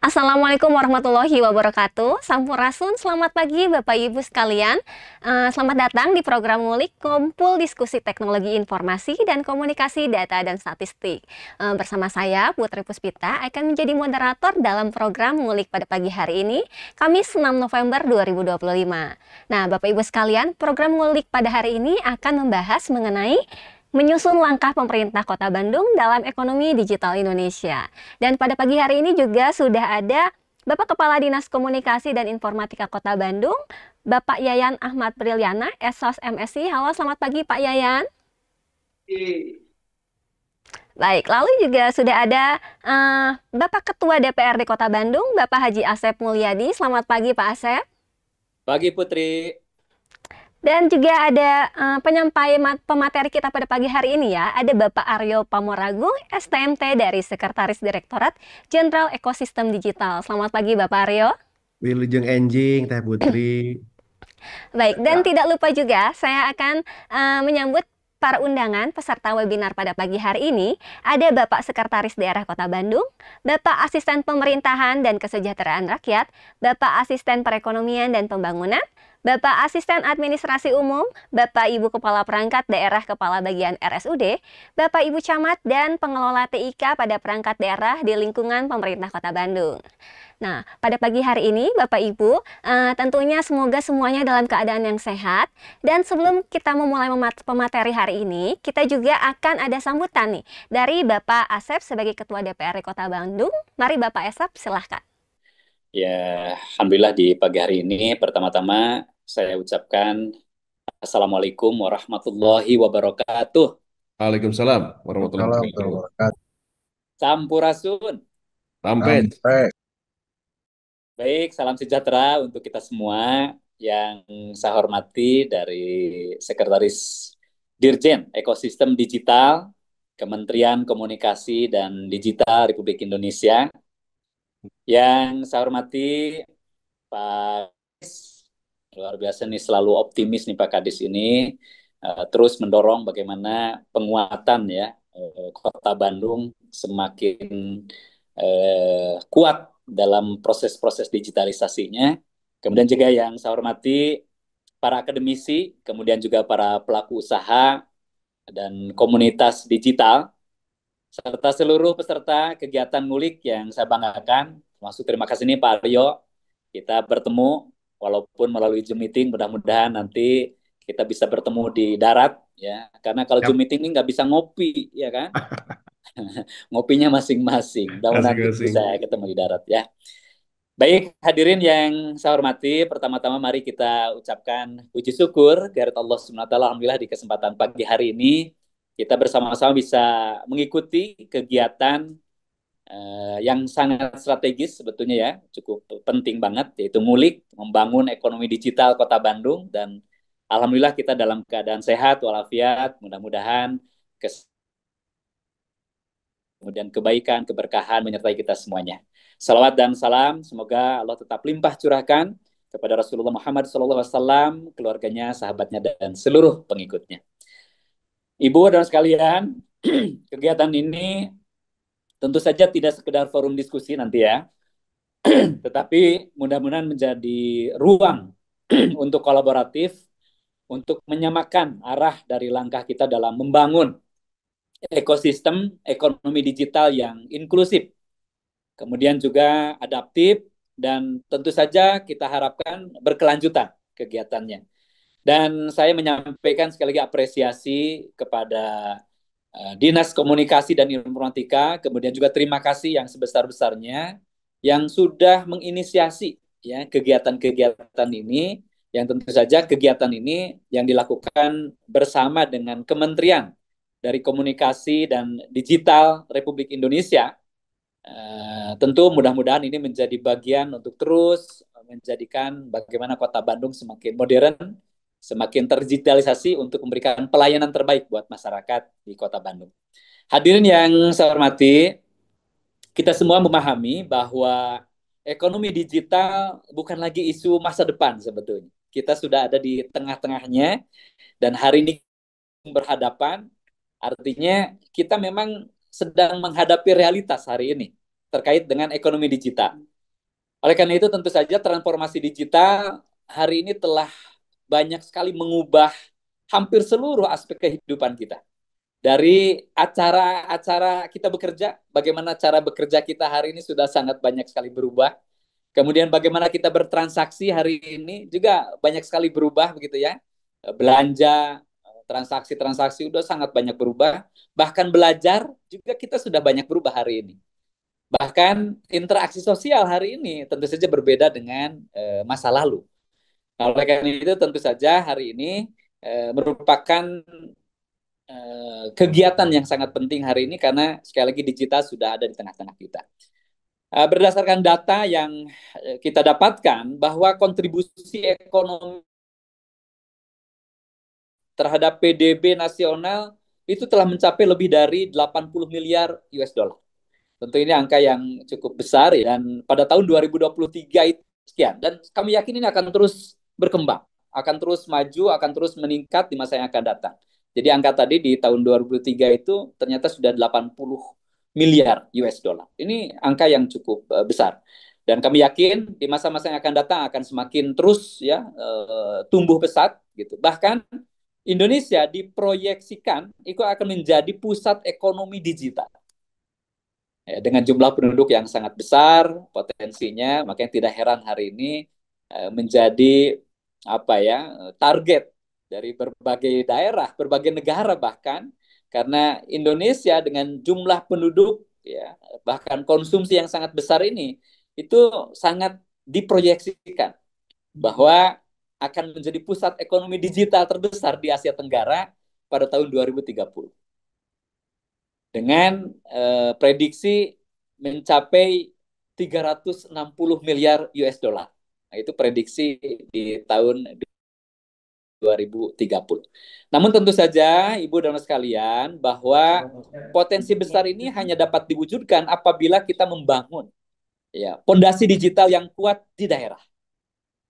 Assalamualaikum warahmatullahi wabarakatuh. Sampurasun, selamat pagi Bapak Ibu sekalian. Selamat datang di program Ngulik Kumpul Diskusi Teknologi Informasi dan Komunikasi Data dan Statistik. Bersama saya, Putri Puspita, akan menjadi moderator dalam program Ngulik pada pagi hari ini, Kamis 6 November 2025. Nah, Bapak Ibu sekalian, program Ngulik pada hari ini akan membahas mengenai menyusun langkah pemerintah Kota Bandung dalam ekonomi digital Indonesia. Dan pada pagi hari ini juga sudah ada Bapak Kepala Dinas Komunikasi dan Informatika Kota Bandung, Bapak Yayan Ahmad Briliana, Esos MSI. Halo, selamat pagi Pak Yayan. Baik, lalu juga sudah ada Bapak Ketua DPRD Kota Bandung, Bapak Haji Asep Mulyadi. Selamat pagi Pak Asep. Pagi Putri. Dan juga ada penyampai pemateri kita pada pagi hari ini ya. Ada Bapak Aryo Pamoragung, STMT dari Sekretaris Direktorat Jenderal Ekosistem Digital. Selamat pagi Bapak Aryo. Wilujeng enjing Teh Putri. Baik, dan tidak lupa juga saya akan menyambut para undangan peserta webinar pada pagi hari ini. Ada Bapak Sekretaris Daerah Kota Bandung, Bapak Asisten Pemerintahan dan Kesejahteraan Rakyat, Bapak Asisten Perekonomian dan Pembangunan, Bapak Asisten Administrasi Umum, Bapak Ibu Kepala Perangkat Daerah Kepala Bagian RSUD, Bapak Ibu Camat dan Pengelola TIK pada perangkat daerah di lingkungan pemerintah Kota Bandung. Nah, pada pagi hari ini Bapak Ibu, tentunya semoga semuanya dalam keadaan yang sehat. Dan sebelum kita memulai pemateri hari ini, kita juga akan ada sambutan nih dari Bapak Asep sebagai Ketua DPRD Kota Bandung. Mari Bapak Asep, silahkan. Ya, Alhamdulillah di pagi hari ini pertama-tama saya ucapkan Assalamualaikum warahmatullahi wabarakatuh. Waalaikumsalam warahmatullahi wabarakatuh. Sampurasun. Sampai. Baik, salam sejahtera untuk kita semua. Yang saya hormati dari Sekretaris Dirjen Ekosistem Digital Kementerian Komunikasi dan Digital Republik Indonesia. Yang saya hormati Pak Kadis, luar biasa nih, selalu optimis nih Pak Kadis ini, terus mendorong bagaimana penguatan ya Kota Bandung semakin kuat dalam proses-proses digitalisasinya. Kemudian juga yang saya hormati para akademisi, kemudian juga para pelaku usaha dan komunitas digital, serta seluruh peserta kegiatan ngulik yang saya banggakan. Termasuk terima kasih nih Pak Aryo, kita bertemu walaupun melalui Zoom meeting, mudah-mudahan nanti kita bisa bertemu di darat ya, karena kalau Zoom meeting ini nggak bisa ngopi ya kan. Ngopinya masing-masing, mudah-mudahan nanti bisa Masing-masing. ketemu di darat ya. Baik, hadirin yang saya hormati, pertama-tama mari kita ucapkan puji syukur kehadirat Allah Subhanahu wa taala. Alhamdulillah di kesempatan pagi hari ini kita bersama-sama bisa mengikuti kegiatan yang sangat strategis sebetulnya ya, cukup penting banget, yaitu ngulik membangun ekonomi digital Kota Bandung. Dan alhamdulillah kita dalam keadaan sehat walafiat, mudah-mudahan kemudian kebaikan, keberkahan menyertai kita semuanya. Salawat dan salam, semoga Allah tetap limpah curahkan kepada Rasulullah Muhammad SAW, keluarganya, sahabatnya, dan seluruh pengikutnya. Ibu dan sekalian, kegiatan ini tentu saja tidak sekedar forum diskusi nanti ya, tetapi mudah-mudahan menjadi ruang untuk kolaboratif, untuk menyamakan arah dari langkah kita dalam membangun ekosistem ekonomi digital yang inklusif, kemudian juga adaptif, dan tentu saja kita harapkan berkelanjutan kegiatannya. Dan saya menyampaikan sekali lagi apresiasi kepada Dinas Komunikasi dan Informatika, kemudian juga terima kasih yang sebesar-besarnya yang sudah menginisiasi ya kegiatan-kegiatan ini, yang tentu saja kegiatan ini yang dilakukan bersama dengan Kementerian dari Komunikasi dan Digital Republik Indonesia. Tentu mudah-mudahan ini menjadi bagian untuk terus menjadikan bagaimana Kota Bandung semakin modern, semakin terdigitalisasi untuk memberikan pelayanan terbaik buat masyarakat di Kota Bandung. Hadirin yang saya hormati, kita semua memahami bahwa ekonomi digital bukan lagi isu masa depan sebetulnya. Kita sudah ada di tengah-tengahnya, dan hari ini berhadapan, artinya kita memang sedang menghadapi realitas hari ini terkait dengan ekonomi digital. Oleh karena itu tentu saja transformasi digital hari ini telah banyak sekali mengubah hampir seluruh aspek kehidupan kita. Dari acara-acara kita bekerja, bagaimana cara bekerja kita hari ini sudah sangat banyak sekali berubah. Kemudian bagaimana kita bertransaksi hari ini juga banyak sekali berubah begitu ya. Belanja, transaksi-transaksi sudah sangat banyak berubah. Bahkan belajar juga kita sudah banyak berubah hari ini. Bahkan interaksi sosial hari ini tentu saja berbeda dengan masa lalu. Nah, oleh karena itu tentu saja hari ini merupakan kegiatan yang sangat penting hari ini karena sekali lagi digital sudah ada di tengah-tengah kita. Berdasarkan data yang kita dapatkan bahwa kontribusi ekonomi terhadap PDB nasional itu telah mencapai lebih dari 80 miliar US dollar. Tentu ini angka yang cukup besar ya. Dan pada tahun 2023 itu sekian. Dan kami yakin ini akan terus berkembang, akan terus maju, akan terus meningkat di masa yang akan datang. Jadi angka tadi di tahun 2023 itu ternyata sudah 80 miliar US dollar. Ini angka yang cukup besar. Dan kami yakin di masa-masa yang akan datang akan semakin terus ya tumbuh pesat gitu. Bahkan Indonesia diproyeksikan itu akan menjadi pusat ekonomi digital. Ya, dengan jumlah penduduk yang sangat besar potensinya, makanya tidak heran hari ini menjadi apa ya target dari berbagai daerah, berbagai negara bahkan karena Indonesia dengan jumlah penduduk ya bahkan konsumsi yang sangat besar ini itu sangat diproyeksikan bahwa akan menjadi pusat ekonomi digital terbesar di Asia Tenggara pada tahun 2030 dengan prediksi mencapai 360 miliar US dollar. Nah, itu prediksi di tahun 2030. Namun tentu saja Ibu dan Mas sekalian bahwa potensi besar ini hanya dapat diwujudkan apabila kita membangun ya pondasi digital yang kuat di daerah.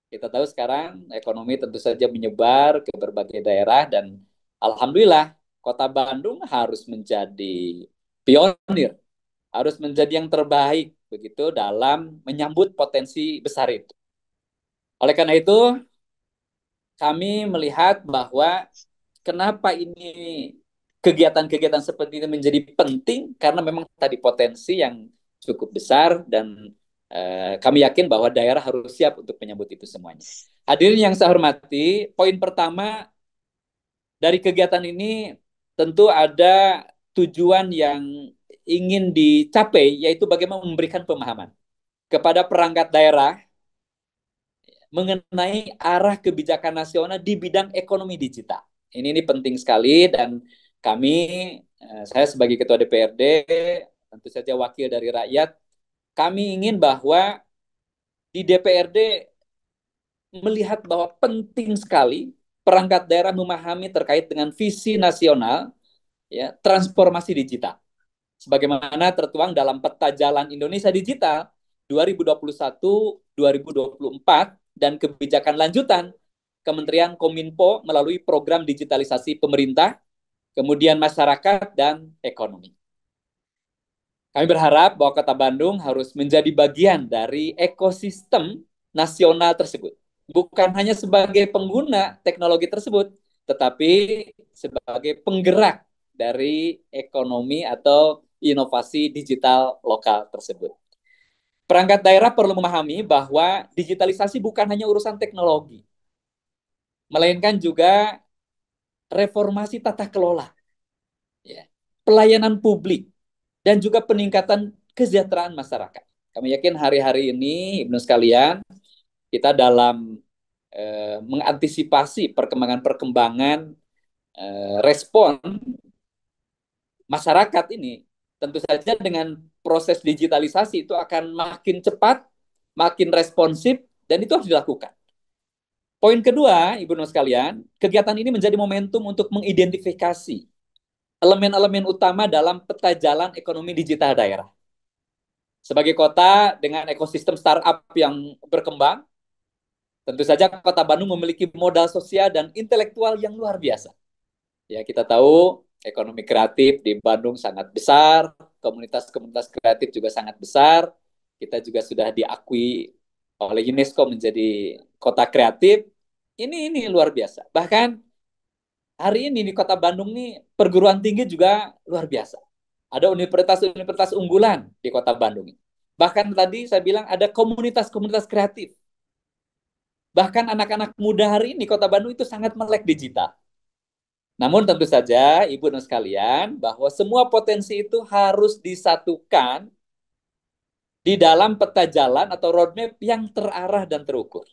Kita tahu sekarang ekonomi tentu saja menyebar ke berbagai daerah dan alhamdulillah Kota Bandung harus menjadi pionir, harus menjadi yang terbaik begitu dalam menyambut potensi besar itu. Oleh karena itu, kami melihat bahwa kenapa ini kegiatan-kegiatan seperti ini menjadi penting karena memang tadi potensi yang cukup besar dan kami yakin bahwa daerah harus siap untuk menyambut itu semuanya. Hadirin yang saya hormati, poin pertama dari kegiatan ini tentu ada tujuan yang ingin dicapai, yaitu bagaimana memberikan pemahaman kepada perangkat daerah mengenai arah kebijakan nasional di bidang ekonomi digital. Ini penting sekali dan kami, saya sebagai Ketua DPRD, tentu saja wakil dari rakyat, kami ingin bahwa di DPRD melihat bahwa penting sekali perangkat daerah memahami terkait dengan visi nasional ya transformasi digital. Sebagaimana tertuang dalam Peta Jalan Indonesia Digital 2021-2024 dan kebijakan lanjutan Kementerian Kominfo melalui program digitalisasi pemerintah, kemudian masyarakat, dan ekonomi. Kami berharap bahwa Kota Bandung harus menjadi bagian dari ekosistem nasional tersebut. Bukan hanya sebagai pengguna teknologi tersebut, tetapi sebagai penggerak dari ekonomi atau inovasi digital lokal tersebut. Perangkat daerah perlu memahami bahwa digitalisasi bukan hanya urusan teknologi, melainkan juga reformasi tata kelola, ya, pelayanan publik, dan juga peningkatan kesejahteraan masyarakat. Kami yakin hari-hari ini, Ibnu sekalian, kita dalam mengantisipasi perkembangan-perkembangan respon masyarakat ini, tentu saja dengan proses digitalisasi itu akan makin cepat, makin responsif, dan itu harus dilakukan. Poin kedua, Ibu dan sekalian, kegiatan ini menjadi momentum untuk mengidentifikasi elemen-elemen utama dalam peta jalan ekonomi digital daerah. Sebagai kota dengan ekosistem startup yang berkembang, tentu saja Kota Bandung memiliki modal sosial dan intelektual yang luar biasa. Ya, kita tahu ekonomi kreatif di Bandung sangat besar, komunitas-komunitas kreatif juga sangat besar. Kita juga sudah diakui oleh UNESCO menjadi kota kreatif. Ini luar biasa. Bahkan hari ini di Kota Bandung nih perguruan tinggi juga luar biasa. Ada universitas-universitas unggulan di Kota Bandung. Bahkan tadi saya bilang ada komunitas-komunitas kreatif. Bahkan anak-anak muda hari ini Kota Bandung itu sangat melek digital. Namun tentu saja Ibu dan sekalian bahwa semua potensi itu harus disatukan di dalam peta jalan atau roadmap yang terarah dan terukur.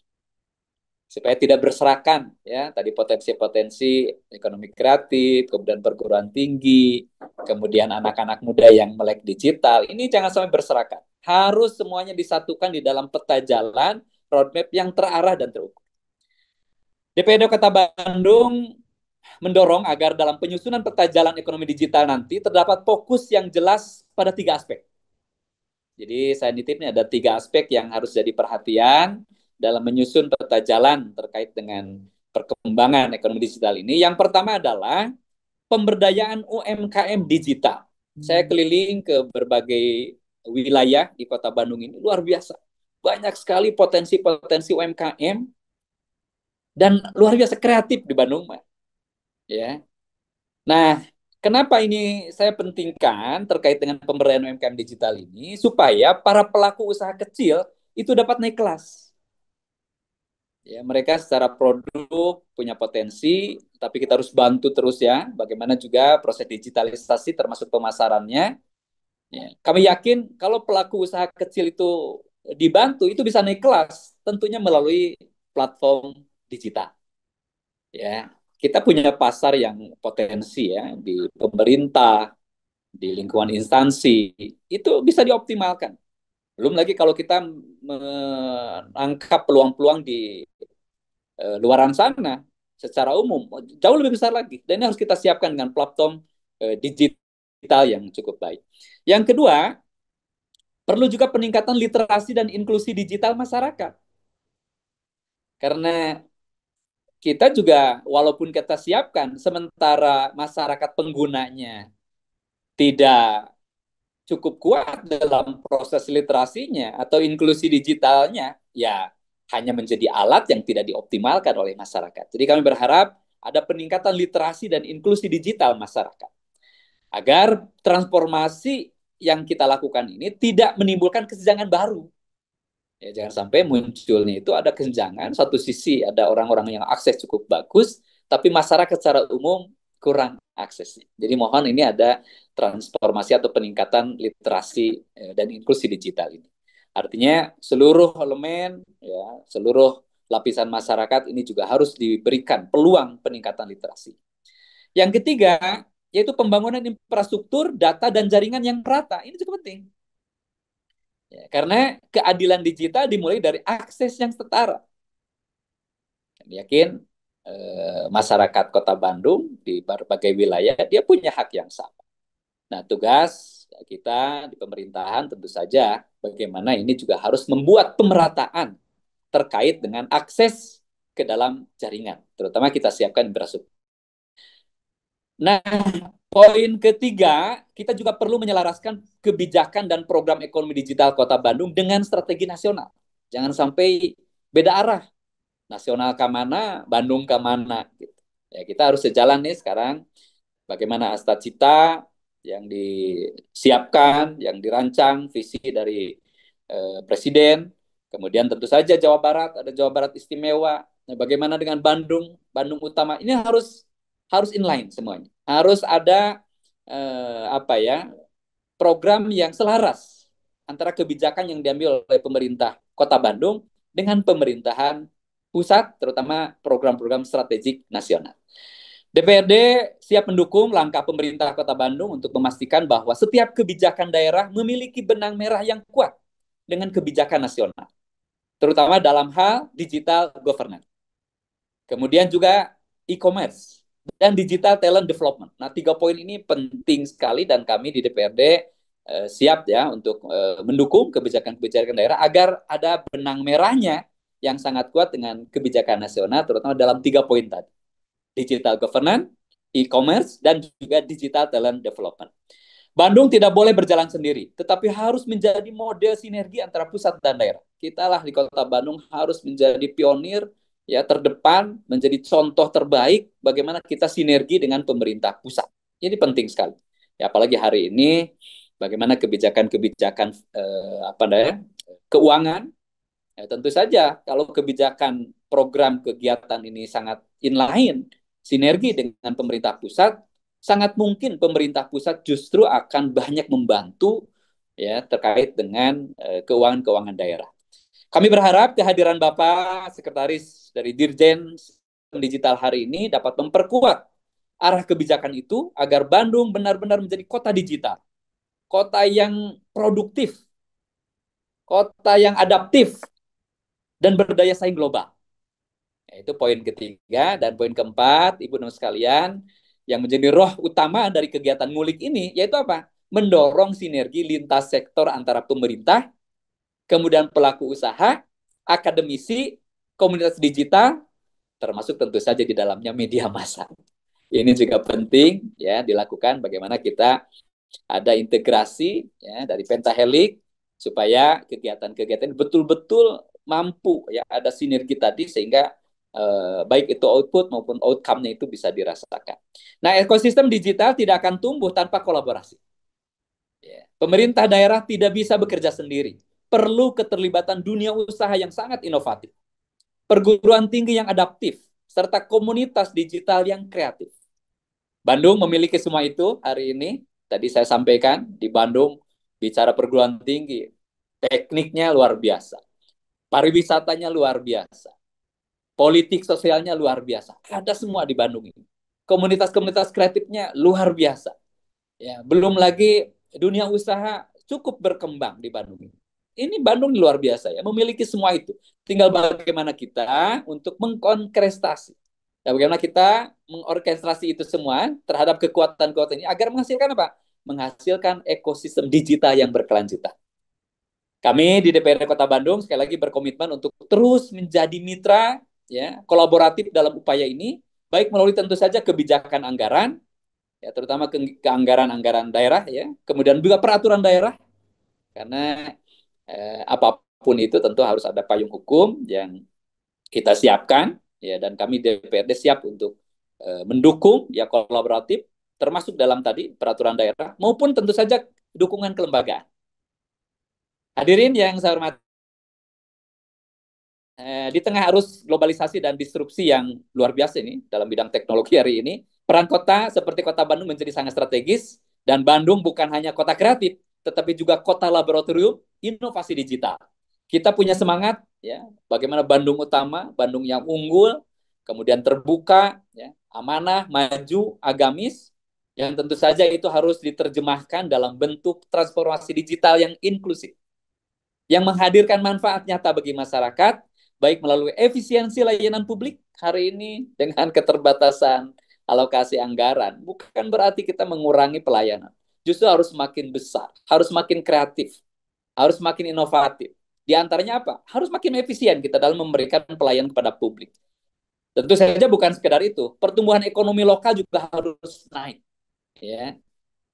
Supaya tidak berserakan ya, tadi potensi-potensi ekonomi kreatif, kemudian perguruan tinggi, kemudian anak-anak muda yang melek digital, ini jangan sampai berserakan. Harus semuanya disatukan di dalam peta jalan roadmap yang terarah dan terukur. DPRD Kota Bandung mendorong agar dalam penyusunan peta jalan ekonomi digital nanti terdapat fokus yang jelas pada 3 aspek. Jadi saya nitipnya ada 3 aspek yang harus jadi perhatian dalam menyusun peta jalan terkait dengan perkembangan ekonomi digital ini. Yang pertama adalah pemberdayaan UMKM digital. Saya keliling ke berbagai wilayah di Kota Bandung ini, luar biasa. Banyak sekali potensi-potensi UMKM dan luar biasa kreatif di Bandung, Pak. Ya. Nah, kenapa ini saya pentingkan terkait dengan pemberdayaan UMKM digital ini supaya para pelaku usaha kecil itu dapat naik kelas. Ya, mereka secara produk punya potensi, tapi kita harus bantu terus ya, bagaimana juga proses digitalisasi termasuk pemasarannya. Ya, kami yakin kalau pelaku usaha kecil itu dibantu, itu bisa naik kelas, tentunya melalui platform digital. Ya, kita punya pasar yang potensi ya di pemerintah, di lingkungan instansi, itu bisa dioptimalkan. Belum lagi kalau kita menangkap peluang-peluang di luaran sana secara umum jauh lebih besar lagi, dan ini harus kita siapkan dengan platform digital yang cukup baik. Yang kedua, perlu juga peningkatan literasi dan inklusi digital masyarakat, karena kita juga walaupun kita siapkan sementara masyarakat penggunanya tidak cukup kuat dalam proses literasinya atau inklusi digitalnya, ya hanya menjadi alat yang tidak dioptimalkan oleh masyarakat. Jadi kami berharap ada peningkatan literasi dan inklusi digital masyarakat, agar transformasi yang kita lakukan ini tidak menimbulkan kesenjangan baru. Ya, jangan sampai munculnya itu ada kesenjangan, satu sisi ada orang-orang yang akses cukup bagus, tapi masyarakat secara umum kurang aksesnya. Jadi mohon ini ada transformasi atau peningkatan literasi dan inklusi digital ini. Artinya seluruh elemen, ya, seluruh lapisan masyarakat ini juga harus diberikan peluang peningkatan literasi. Yang ketiga, yaitu pembangunan infrastruktur, data, dan jaringan yang merata. Ini cukup penting. Ya, karena keadilan digital dimulai dari akses yang setara. Kami yakin masyarakat Kota Bandung di berbagai wilayah dia punya hak yang sama. Nah, tugas kita di pemerintahan tentu saja bagaimana ini juga harus membuat pemerataan terkait dengan akses ke dalam jaringan, terutama kita siapkan infrastruktur. Nah, poin ketiga, kita juga perlu menyelaraskan kebijakan dan program ekonomi digital Kota Bandung dengan strategi nasional. Jangan sampai beda arah. Nasional ke mana, Bandung ke mana. Gitu. Ya, kita harus sejalan nih sekarang. Bagaimana Asta Cita yang disiapkan, yang dirancang, visi dari Presiden. Kemudian tentu saja Jawa Barat, ada Jawa Barat Istimewa. Nah, bagaimana dengan Bandung, Bandung Utama. Ini harus inline semuanya. Harus ada program yang selaras antara kebijakan yang diambil oleh pemerintah Kota Bandung dengan pemerintahan pusat, terutama program-program strategik nasional. DPRD siap mendukung langkah pemerintah Kota Bandung untuk memastikan bahwa setiap kebijakan daerah memiliki benang merah yang kuat dengan kebijakan nasional, terutama dalam hal digital governance. Kemudian juga e-commerce dan digital talent development. Nah, 3 poin ini penting sekali dan kami di DPRD siap ya untuk mendukung kebijakan-kebijakan daerah agar ada benang merahnya yang sangat kuat dengan kebijakan nasional, terutama dalam 3 poin tadi. Digital governance, e-commerce, dan juga digital talent development. Bandung tidak boleh berjalan sendiri, tetapi harus menjadi model sinergi antara pusat dan daerah. kita lah di Kota Bandung harus menjadi pionir, ya, terdepan, menjadi contoh terbaik bagaimana kita sinergi dengan pemerintah pusat. Ini penting sekali. Ya, apalagi hari ini bagaimana kebijakan-kebijakan apa namanya, keuangan. Ya, tentu saja kalau kebijakan program kegiatan ini sangat inline, sinergi dengan pemerintah pusat, sangat mungkin pemerintah pusat justru akan banyak membantu, ya, terkait dengan keuangan-keuangan daerah. Kami berharap kehadiran Bapak Sekretaris dari Dirjen Sistem Digital hari ini dapat memperkuat arah kebijakan itu agar Bandung benar-benar menjadi kota digital, kota yang produktif, kota yang adaptif, dan berdaya saing global. Itu poin ketiga. Dan poin keempat, Ibu dan sekalian, yang menjadi roh utama dari kegiatan ngulik ini, yaitu apa? Mendorong sinergi lintas sektor antara pemerintah, kemudian pelaku usaha, akademisi, komunitas digital, termasuk tentu saja di dalamnya media massa. Ini juga penting, ya, dilakukan bagaimana kita ada integrasi, ya, dari Pentahelix supaya kegiatan-kegiatan betul-betul mampu, ya, ada sinergi tadi sehingga baik itu output maupun outcome-nya itu bisa dirasakan. Nah, ekosistem digital tidak akan tumbuh tanpa kolaborasi. Ya. Pemerintah daerah tidak bisa bekerja sendiri. Perlu keterlibatan dunia usaha yang sangat inovatif, perguruan tinggi yang adaptif, serta komunitas digital yang kreatif. Bandung memiliki semua itu hari ini. Tadi saya sampaikan, di Bandung bicara perguruan tinggi, tekniknya luar biasa, pariwisatanya luar biasa, politik sosialnya luar biasa. Ada semua di Bandung ini. Komunitas-komunitas kreatifnya luar biasa. Ya, belum lagi dunia usaha cukup berkembang di Bandung ini. Ini Bandung luar biasa, ya, memiliki semua itu. Tinggal bagaimana kita untuk mengkonkrestasi. Ya, bagaimana kita mengorkestrasi itu semua terhadap kekuatan-kekuatan ini agar menghasilkan apa? Menghasilkan ekosistem digital yang berkelanjutan. Kami di DPRD Kota Bandung sekali lagi berkomitmen untuk terus menjadi mitra, ya, kolaboratif dalam upaya ini, baik melalui tentu saja kebijakan anggaran, ya, terutama ke anggaran-anggaran daerah, ya, kemudian juga peraturan daerah, karena apapun itu tentu harus ada payung hukum yang kita siapkan, ya, dan kami DPRD siap untuk mendukung, ya, kolaboratif, termasuk dalam tadi peraturan daerah maupun tentu saja dukungan kelembagaan. Hadirin yang saya hormati, di tengah arus globalisasi dan disrupsi yang luar biasa ini dalam bidang teknologi hari ini, peran kota seperti Kota Bandung menjadi sangat strategis, dan Bandung bukan hanya kota kreatif, tetapi juga kota laboratorium inovasi digital. Kita punya semangat, ya, bagaimana Bandung utama, Bandung yang unggul, kemudian terbuka, ya, amanah, maju, agamis, yang tentu saja itu harus diterjemahkan dalam bentuk transformasi digital yang inklusif, yang menghadirkan manfaat nyata bagi masyarakat, baik melalui efisiensi layanan publik hari ini dengan keterbatasan alokasi anggaran. Bukan berarti kita mengurangi pelayanan. Justru harus makin besar, harus makin kreatif, harus makin inovatif. Di antaranya apa? Harus makin efisien kita dalam memberikan pelayanan kepada publik. Tentu saja bukan sekedar itu, pertumbuhan ekonomi lokal juga harus naik, ya.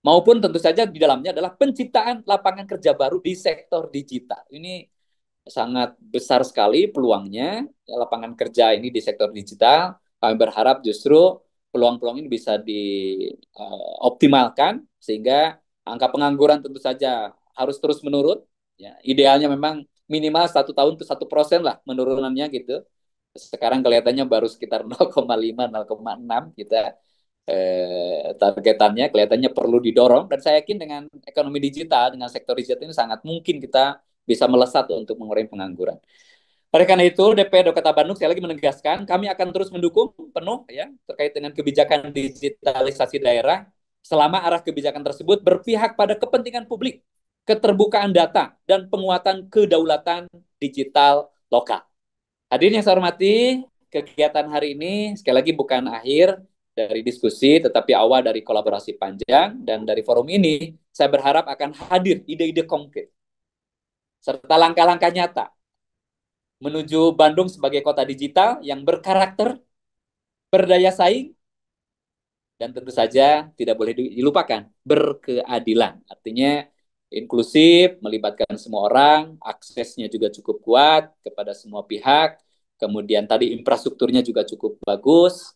Maupun tentu saja di dalamnya adalah penciptaan lapangan kerja baru di sektor digital. Ini sangat besar sekali peluangnya, ya, lapangan kerja ini di sektor digital. Kami berharap justru peluang-peluang ini bisa dioptimalkan sehingga angka pengangguran tentu saja harus terus menurun. Ya, idealnya memang minimal 1 tahun itu 1% lah menurunannya gitu. Sekarang kelihatannya baru sekitar 0,5, 0,6 kita targetannya kelihatannya perlu didorong, dan saya yakin dengan ekonomi digital, dengan sektor digital ini sangat mungkin kita bisa melesat untuk mengurangi pengangguran. Oleh karena itu, DPRD Kota Bandung sekali lagi menegaskan kami akan terus mendukung penuh, ya, terkait dengan kebijakan digitalisasi daerah selama arah kebijakan tersebut berpihak pada kepentingan publik, keterbukaan data, dan penguatan kedaulatan digital lokal. Hadirin yang saya hormati, kegiatan hari ini sekali lagi bukan akhir dari diskusi, tetapi awal dari kolaborasi panjang, dan dari forum ini saya berharap akan hadir ide-ide konkret serta langkah-langkah nyata menuju Bandung sebagai kota digital yang berkarakter, berdaya saing, dan tentu saja tidak boleh dilupakan berkeadilan. Artinya inklusif, melibatkan semua orang, aksesnya juga cukup kuat kepada semua pihak, kemudian tadi infrastrukturnya juga cukup bagus.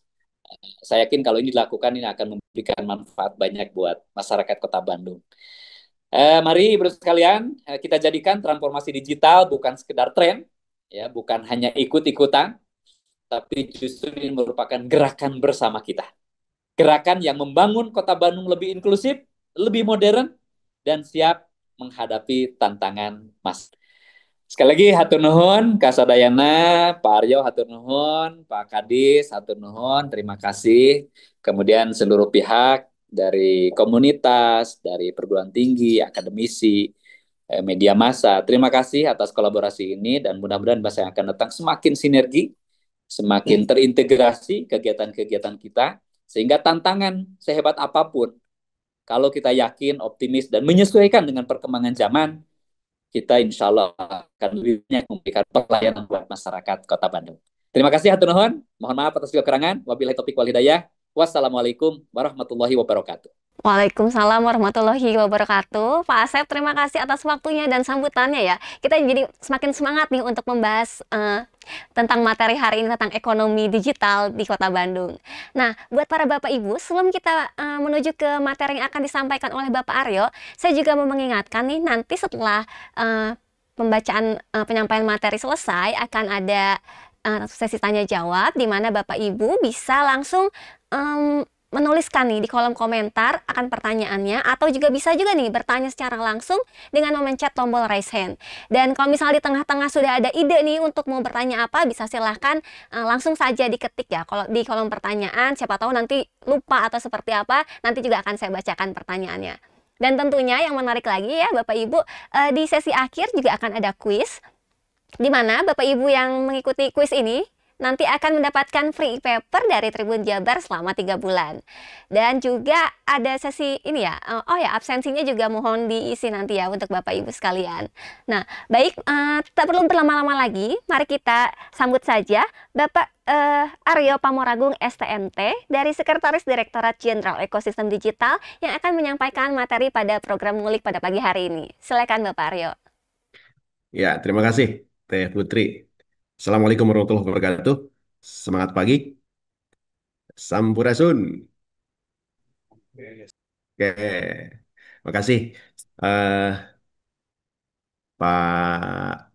Saya yakin kalau ini dilakukan ini akan memberikan manfaat banyak buat masyarakat Kota Bandung. Mari Ibu sekalian, kita jadikan transformasi digital bukan sekedar tren, ya, bukan hanya ikut-ikutan, tapi justru ini merupakan gerakan bersama kita. Gerakan yang membangun Kota Bandung lebih inklusif, lebih modern, dan siap menghadapi tantangan masa. Sekali lagi hatur nuhun Kasadayana, Pak Aryo hatur nuhun, Pak Kadis hatur nuhun, terima kasih. Kemudian seluruh pihak dari komunitas, dari perguruan tinggi, akademisi, media massa. Terima kasih atas kolaborasi ini dan mudah-mudahan masa yang akan datang semakin sinergi, semakin terintegrasi kegiatan-kegiatan kita sehingga tantangan sehebat apapun kalau kita yakin, optimis dan menyesuaikan dengan perkembangan zaman, kita insya Allah akan lebih banyak memberikan pelayanan buat masyarakat Kota Bandung. Terima kasih hatur nuhun. Mohon maaf atas kekurangan. Wabillahi taufiq wal hidayah. Wassalamualaikum warahmatullahi wabarakatuh. Waalaikumsalam warahmatullahi wabarakatuh. Pak Asep, terima kasih atas waktunya dan sambutannya ya. Kita jadi semakin semangat nih untuk membahas tentang materi hari ini tentang ekonomi digital di Kota Bandung. Nah, buat para Bapak Ibu, sebelum kita menuju ke materi yang akan disampaikan oleh Bapak Aryo, saya juga mau mengingatkan nih nanti setelah pembacaan penyampaian materi selesai akan ada sesi tanya jawab di mana Bapak Ibu bisa langsung menuliskan nih di kolom komentar akan pertanyaannya atau juga bisa juga nih bertanya secara langsung dengan memencet tombol raise hand. Dan kalau misalnya di tengah-tengah sudah ada ide nih untuk mau bertanya apa, bisa silahkan langsung saja diketik ya kalau di kolom pertanyaan, siapa tahu nanti lupa atau seperti apa, nanti juga akan saya bacakan pertanyaannya. Dan tentunya yang menarik lagi ya Bapak Ibu, di sesi akhir juga akan ada kuis di mana Bapak Ibu yang mengikuti kuis ini nanti akan mendapatkan free paper dari Tribun Jabar selama 3 bulan. Dan juga ada sesi ini ya, oh ya absensinya juga mohon diisi nanti ya untuk Bapak Ibu sekalian. Nah, baik, tak perlu berlama-lama lagi, mari kita sambut saja Bapak Aryo Pamuragung STMT dari Sekretaris Direktorat Jenderal Ekosistem Digital yang akan menyampaikan materi pada program ngulik pada pagi hari ini. Silakan Bapak Aryo. Ya, terima kasih Teh Putri. Assalamualaikum warahmatullahi wabarakatuh. Semangat pagi. Sampurasun. Oke, makasih eh Pak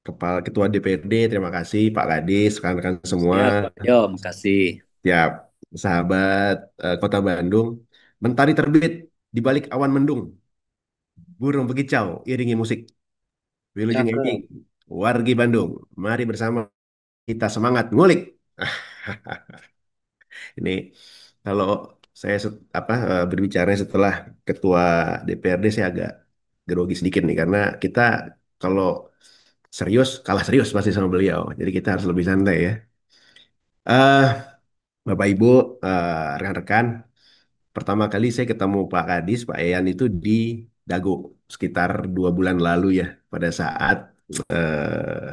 Kepala Ketua DPRD. Terima kasih Pak Kadis, rekan-rekan semua. Siap, Pak. Yo, makasih. Tiap sahabat Kota Bandung. Mentari terbit di balik awan mendung. Burung bekicau iringi musik. Wilujeng Cakep. Enjing. Wargi Bandung. Mari bersama kita semangat ngulik. Ini kalau saya berbicara setelah ketua DPRD saya agak grogi sedikit nih karena kita kalau serius kalah serius pasti sama beliau. Jadi kita harus lebih santai ya. eh Bapak Ibu, rekan-rekan, pertama kali saya ketemu Pak Kadis, Pak Eyan itu di Dago sekitar 2 bulan lalu ya pada saat eh,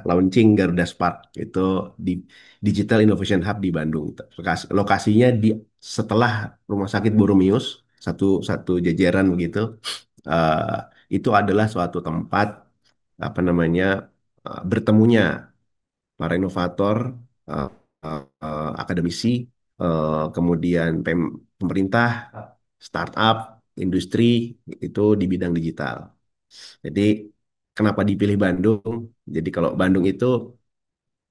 launching Garuda Spark itu di Digital Innovation Hub di Bandung. Lokasinya di setelah Rumah Sakit Boromius, satu satu jajaran begitu. Eh, itu adalah suatu tempat bertemunya para inovator, eh, akademisi, kemudian pemerintah, startup, industri itu di bidang digital. Jadi kenapa dipilih Bandung? Jadi kalau Bandung itu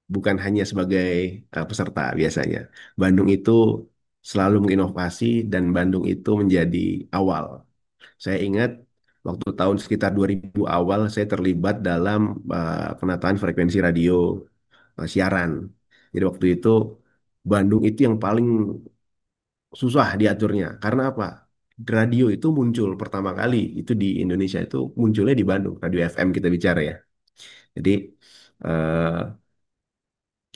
bukan hanya sebagai peserta biasanya. Bandung itu selalu menginovasi dan Bandung itu menjadi awal. Saya ingat waktu tahun sekitar 2000 awal saya terlibat dalam penataan frekuensi radio siaran. Jadi waktu itu Bandung itu yang paling susah diaturnya. Karena apa? Radio itu muncul pertama kali itu di Indonesia itu munculnya di Bandung, radio FM kita bicara ya. Jadi eh,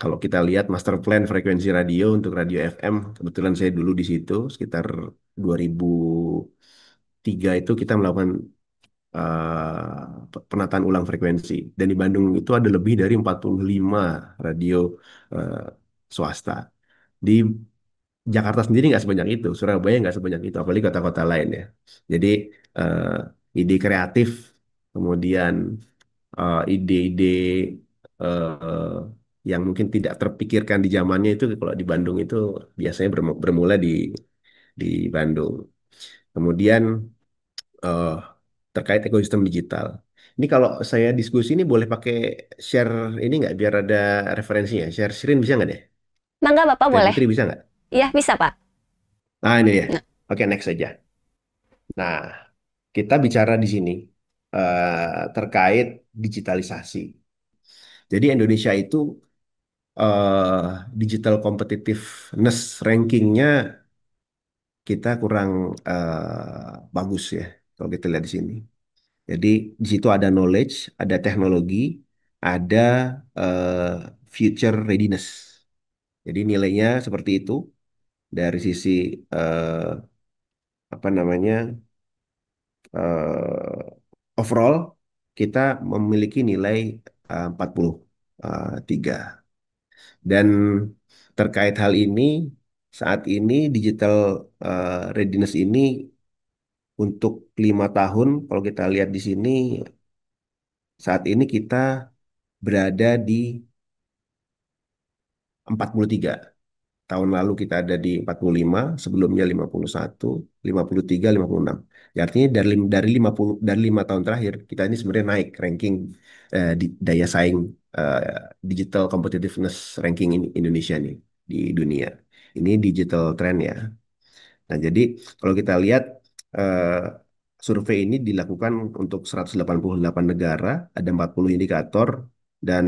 kalau kita lihat master plan frekuensi radio untuk radio FM, kebetulan saya dulu di situ sekitar 2003 itu kita melakukan penataan ulang frekuensi. Dan di Bandung itu ada lebih dari 45 radio eh, swasta. Di Jakarta sendiri nggak sebanyak itu, Surabaya nggak sebanyak itu, apalagi kota-kota lain ya. Jadi eh, ide kreatif, kemudian ide-ide eh, yang mungkin tidak terpikirkan di zamannya itu kalau di Bandung itu biasanya bermula di Bandung. Kemudian eh, terkait ekosistem digital. Ini kalau saya diskusi ini boleh pakai share ini nggak biar ada referensinya. Share screen bisa nggak deh? Mangga Bapak Teh boleh. Putri bisa nggak? Iya, bisa Pak. Nah ini ya. Nah, Oke next saja. Nah kita bicara di sini terkait digitalisasi. Jadi Indonesia itu digital competitiveness rankingnya kita kurang bagus ya kalau kita lihat di sini. Jadi di situ ada knowledge, ada teknologi, ada eh, future readiness. Jadi nilainya seperti itu dari sisi eh, apa namanya overall kita memiliki nilai 43. Dan terkait hal ini saat ini digital readiness ini untuk 5 tahun kalau kita lihat di sini saat ini kita berada di 43. Tahun lalu kita ada di 45, sebelumnya 51, 53, 56. Ya, artinya dari 50 dari 5 tahun terakhir kita ini sebenarnya naik ranking di daya saing eh, digital competitiveness ranking Indonesia nih di dunia. Ini digital trend ya. Nah, jadi kalau kita lihat eh, survei ini dilakukan untuk 188 negara, ada 40 indikator dan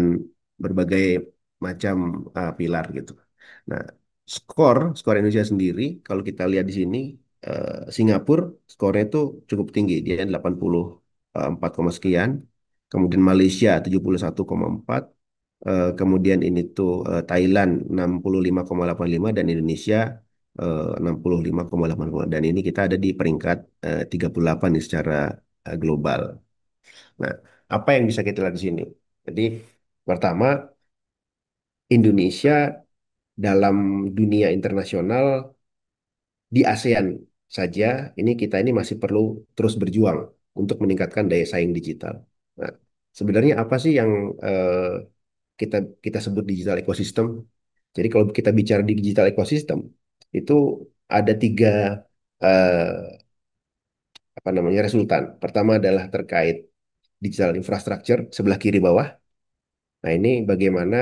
berbagai macam pilar gitu. Nah, skor Indonesia sendiri kalau kita lihat di sini Singapura skornya itu cukup tinggi, dia 84, sekian. Kemudian Malaysia 71,4, kemudian ini tuh Thailand 65,85 dan Indonesia 65,80 dan ini kita ada di peringkat 38 nih secara global. Nah, apa yang bisa kita lihat di sini? Jadi pertama Indonesia dalam dunia internasional di ASEAN saja ini masih perlu terus berjuang untuk meningkatkan daya saing digital. Nah, sebenarnya apa sih yang kita kita sebut digital ecosystem? Jadi kalau kita bicara di digital ecosystem itu ada tiga eh, apa namanya resultan. Pertama adalah terkait digital infrastructure sebelah kiri bawah. Nah ini bagaimana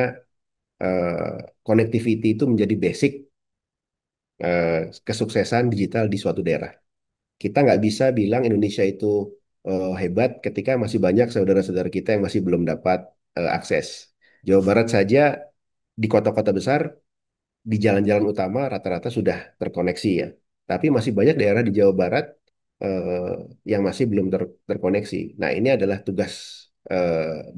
connectivity itu menjadi basic eh, kesuksesan digital di suatu daerah. Kita nggak bisa bilang Indonesia itu hebat ketika masih banyak saudara-saudara kita yang masih belum dapat akses. Jawa Barat saja di kota-kota besar di jalan-jalan utama rata-rata sudah terkoneksi ya. Tapi masih banyak daerah di Jawa Barat eh, yang masih belum terkoneksi. Nah, ini adalah tugas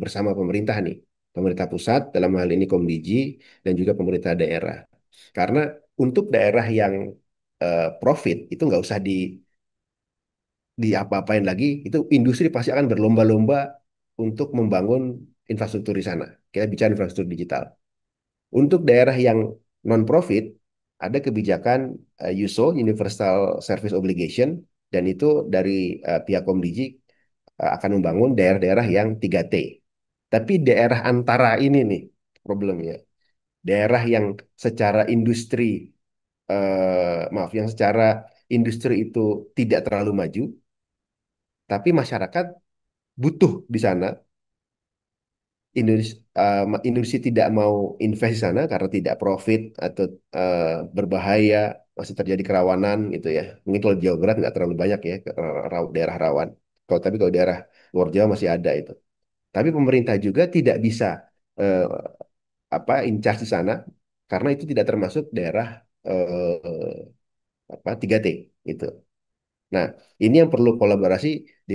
bersama pemerintah nih. Pemerintah pusat dalam hal ini Komdiji dan juga pemerintah daerah. Karena untuk daerah yang profit itu nggak usah di apa-apain lagi, itu industri pasti akan berlomba-lomba untuk membangun infrastruktur di sana. Kita bicara infrastruktur digital. Untuk daerah yang non-profit, ada kebijakan USO, Universal Service Obligation, dan itu dari pihak Komdiji akan membangun daerah-daerah yang 3T. Tapi daerah antara ini nih problemnya. Daerah yang secara industri, maaf, yang secara industri itu tidak terlalu maju, tapi masyarakat butuh di sana Indonesia, Indonesia tidak mau invest di sana karena tidak profit atau eh, berbahaya, masih terjadi kerawanan gitu ya. Mungkin kalau di Jawa Barat nggak terlalu banyak ya daerah rawan. Tapi kalau daerah luar Jawa masih ada itu. Tapi pemerintah juga tidak bisa eh, in charge di sana karena itu tidak termasuk daerah 3T itu. Nah, ini yang perlu kolaborasi di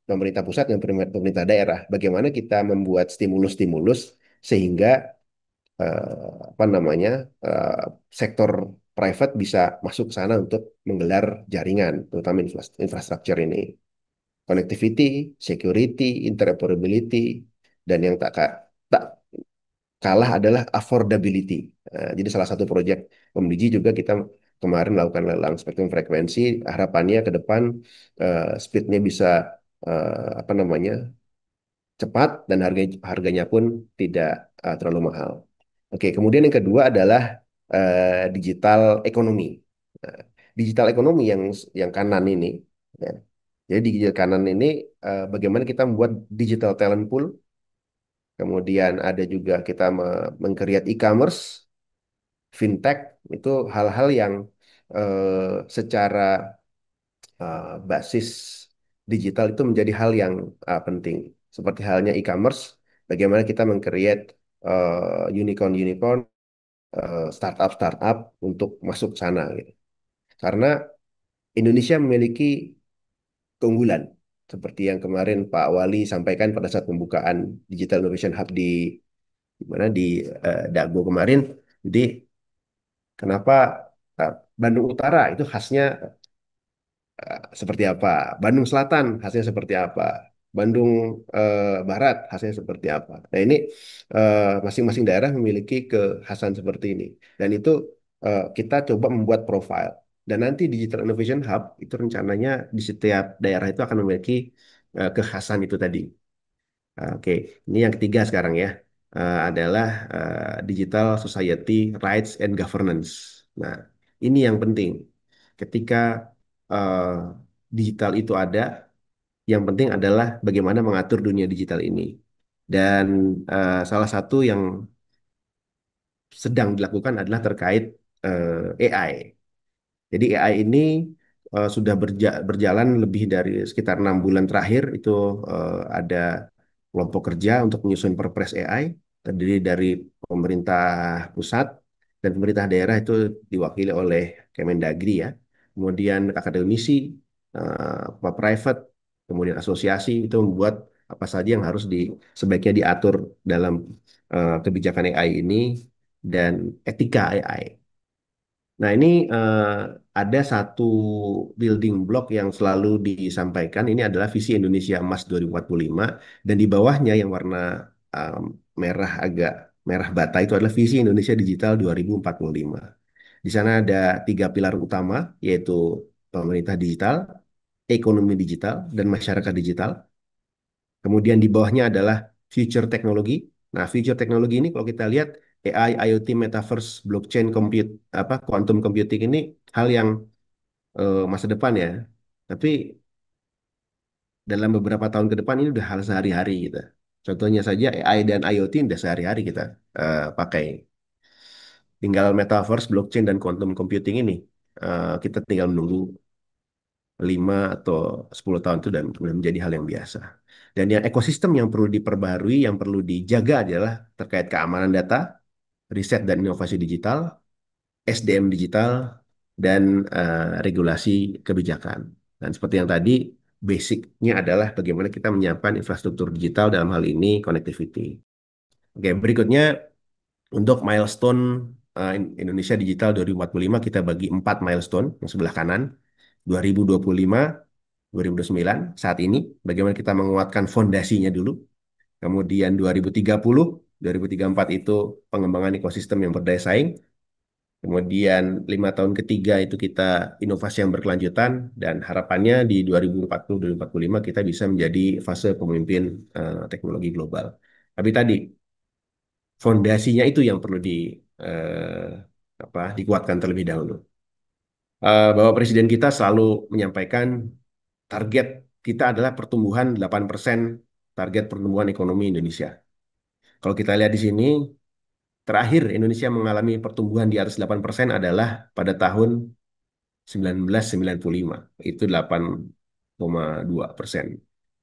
pemerintah pusat dan pemerintah daerah. Bagaimana kita membuat stimulus-stimulus sehingga apa namanya eh, sektor private bisa masuk ke sana untuk menggelar jaringan, terutama infrastruktur ini, connectivity, security, interoperability, dan yang tak kalah adalah affordability. Jadi salah satu proyek Komdiji juga kita kemarin melakukan lelang spektrum frekuensi, harapannya ke depan speednya bisa apa namanya cepat dan harganya pun tidak terlalu mahal. Oke, kemudian yang kedua adalah digital ekonomi. Nah, digital ekonomi yang kanan ini, ya. Jadi di digital kanan ini bagaimana kita membuat digital talent pool, kemudian ada juga kita meng-create e-commerce, fintech, itu hal-hal yang secara basis digital itu menjadi hal yang penting. Seperti halnya e-commerce, bagaimana kita meng-create unicorn-unicorn, startup-startup untuk masuk ke sana gitu. Karena Indonesia memiliki keunggulan seperti yang kemarin Pak Wali sampaikan pada saat pembukaan Digital Innovation Hub di mana di Dago kemarin. Jadi kenapa Bandung Utara itu khasnya seperti apa, Bandung Selatan hasilnya seperti apa, Bandung Barat hasilnya seperti apa. Nah ini masing-masing daerah memiliki kekhasan seperti ini dan itu kita coba membuat profile dan nanti Digital Innovation Hub itu rencananya di setiap daerah itu akan memiliki kekhasan itu tadi. Oke, ini yang ketiga sekarang ya, adalah Digital Society Rights and Governance. Nah, ini yang penting. Ketika eh, digital itu ada, yang penting adalah bagaimana mengatur dunia digital ini. Dan salah satu yang sedang dilakukan adalah terkait AI. Jadi AI ini sudah berjalan lebih dari sekitar 6 bulan terakhir itu ada kelompok kerja untuk menyusun Perpres AI terdiri dari pemerintah pusat dan pemerintah daerah itu diwakili oleh Kemendagri ya. Kemudian akademisi, private, kemudian asosiasi itu membuat apa saja yang harus sebaiknya diatur dalam kebijakan AI ini dan etika AI. Nah, ini ada satu building block yang selalu disampaikan. Ini adalah visi Indonesia Emas 2045. Dan di bawahnya yang warna um, merah agak merah bata itu adalah visi Indonesia Digital 2045. Di sana ada 3 pilar utama, yaitu pemerintah digital, ekonomi digital, dan masyarakat digital. Kemudian di bawahnya adalah future teknologi. Nah, future teknologi ini kalau kita lihat AI, IoT, metaverse, blockchain, quantum computing ini hal yang masa depan ya. Tapi dalam beberapa tahun ke depan ini udah hal sehari-hari gitu. Contohnya saja AI dan IoT udah sehari-hari kita pakai. Tinggal metaverse, blockchain, dan quantum computing ini kita tinggal menunggu 5 atau 10 tahun itu dan kemudian menjadi hal yang biasa. Dan yang ekosistem yang perlu diperbarui, yang perlu dijaga adalah terkait keamanan data, riset dan inovasi digital, SDM digital, dan regulasi kebijakan. Dan seperti yang tadi, basicnya adalah bagaimana kita menyiapkan infrastruktur digital dalam hal ini connectivity. Oke, berikutnya untuk milestone Indonesia Digital 2045 kita bagi 4 milestone yang sebelah kanan. 2025, 2029 saat ini, bagaimana kita menguatkan fondasinya dulu. Kemudian 2030, 2034 itu pengembangan ekosistem yang berdaya saing. Kemudian 5 tahun ketiga itu kita inovasi yang berkelanjutan dan harapannya di 2040-2045 kita bisa menjadi fase pemimpin teknologi global. Tapi tadi fondasinya itu yang perlu dikuatkan terlebih dahulu. Bapak Presiden kita selalu menyampaikan target kita adalah pertumbuhan 8% target pertumbuhan ekonomi Indonesia. Kalau kita lihat di sini, terakhir Indonesia mengalami pertumbuhan di atas 8% adalah pada tahun 1995. Itu 8,2%.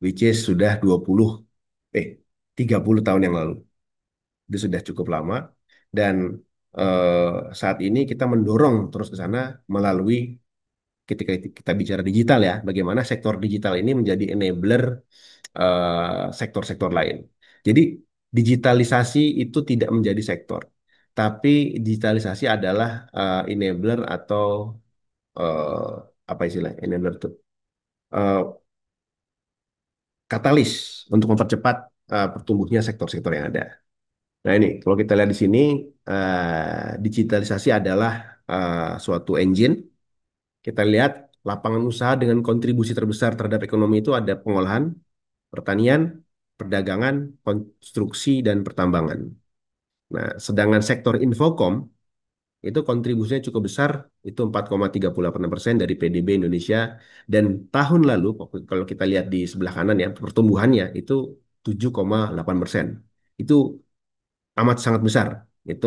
Which is sudah 30 tahun yang lalu. Itu sudah cukup lama. Dan saat ini kita mendorong terus ke sana melalui ketika kita bicara digital ya, bagaimana sektor digital ini menjadi enabler sektor-sektor lain. Jadi digitalisasi itu tidak menjadi sektor, tapi digitalisasi adalah enabler atau eh, apa istilah enabler itu Eh, katalis untuk mempercepat pertumbuhnya sektor-sektor yang ada. Nah ini, kalau kita lihat di sini, digitalisasi adalah suatu engine. Kita lihat lapangan usaha dengan kontribusi terbesar terhadap ekonomi itu ada pengolahan, pertanian, perdagangan, konstruksi, dan pertambangan. Nah, sedangkan sektor infokom itu kontribusinya cukup besar, itu 4,38% dari PDB Indonesia. Dan tahun lalu, kalau kita lihat di sebelah kanan ya, pertumbuhannya itu 7,8%. Itu amat sangat besar. Itu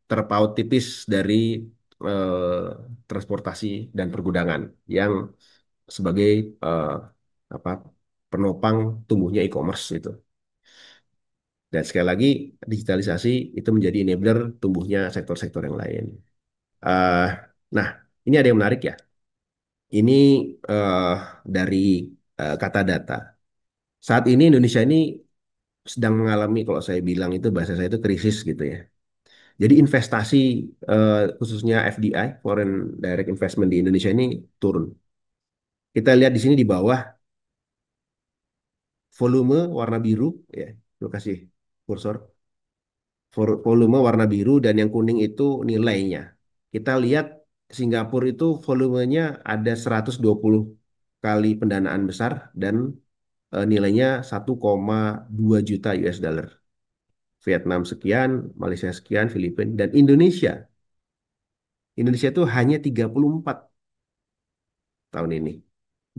terpaut tipis dari transportasi dan pergudangan yang sebagai eh, apa penopang tumbuhnya e-commerce itu. Dan sekali lagi, digitalisasi itu menjadi enabler tumbuhnya sektor-sektor yang lain. Eh, nah, ini ada yang menarik ya. Ini eh, dari kata data. Saat ini Indonesia ini sedang mengalami, kalau saya bilang itu bahasa saya itu krisis gitu ya. Jadi investasi khususnya FDI, Foreign Direct Investment di Indonesia ini turun. Kita lihat di sini di bawah volume warna biru ya. Terima kasih kursor. Volume warna biru dan yang kuning itu nilainya. Kita lihat Singapura itu volumenya ada 120 kali pendanaan besar dan nilainya 1,2 juta US dollar. Vietnam sekian, Malaysia sekian, Filipina dan Indonesia. Indonesia itu hanya 34 tahun ini.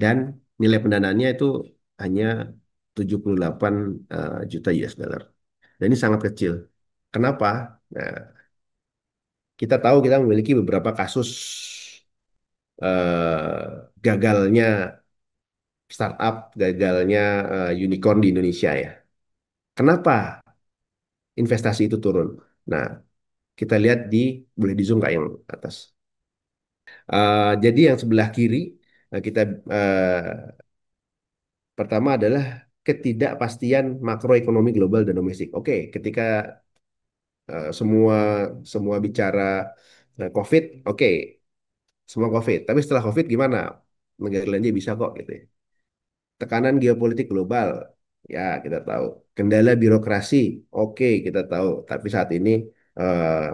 Dan nilai pendanaannya itu hanya 78 juta US dollar. Dan ini sangat kecil. Kenapa? Nah, kita tahu kita memiliki beberapa kasus gagalnya startup, gagalnya unicorn di Indonesia ya. Kenapa investasi itu turun? Nah, kita lihat boleh di zoom nggak yang atas? Jadi yang sebelah kiri kita pertama adalah ketidakpastian makroekonomi global dan domestik. Oke, ketika semua semua bicara COVID, oke, semua COVID. Tapi setelah COVID gimana? Negara lainnya bisa kok gitu ya. Tekanan geopolitik global, ya kita tahu. Kendala birokrasi, oke kita tahu. Tapi saat ini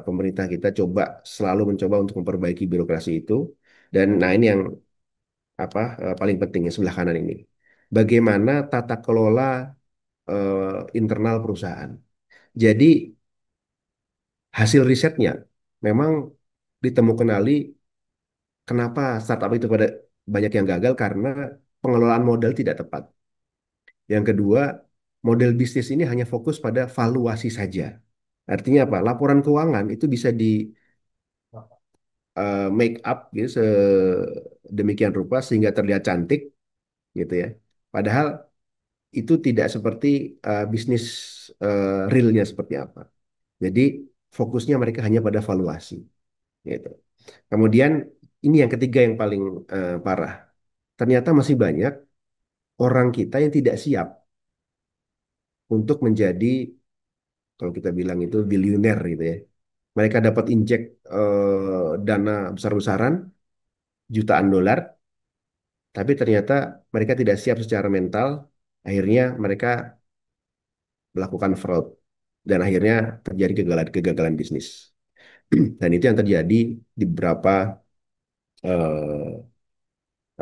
pemerintah kita selalu mencoba untuk memperbaiki birokrasi itu. Dan nah ini yang paling penting yang sebelah kanan ini. Bagaimana tata kelola internal perusahaan. Jadi hasil risetnya memang ditemukan kembali kenapa startup itu pada banyak yang gagal karena pengelolaan modal tidak tepat. Yang kedua, model bisnis ini hanya fokus pada valuasi saja. Artinya apa? Laporan keuangan itu bisa di make up gitu demikian rupa sehingga terlihat cantik gitu ya. Padahal itu tidak seperti bisnis realnya seperti apa. Jadi fokusnya mereka hanya pada valuasi gitu. Kemudian ini yang ketiga yang paling parah. Ternyata masih banyak orang kita yang tidak siap untuk menjadi, kalau kita bilang itu bilioner gitu ya. Mereka dapat injek dana besar-besaran, jutaan dolar, tapi ternyata mereka tidak siap secara mental. Akhirnya mereka melakukan fraud dan akhirnya terjadi kegagalan bisnis. Dan itu yang terjadi di beberapa eh,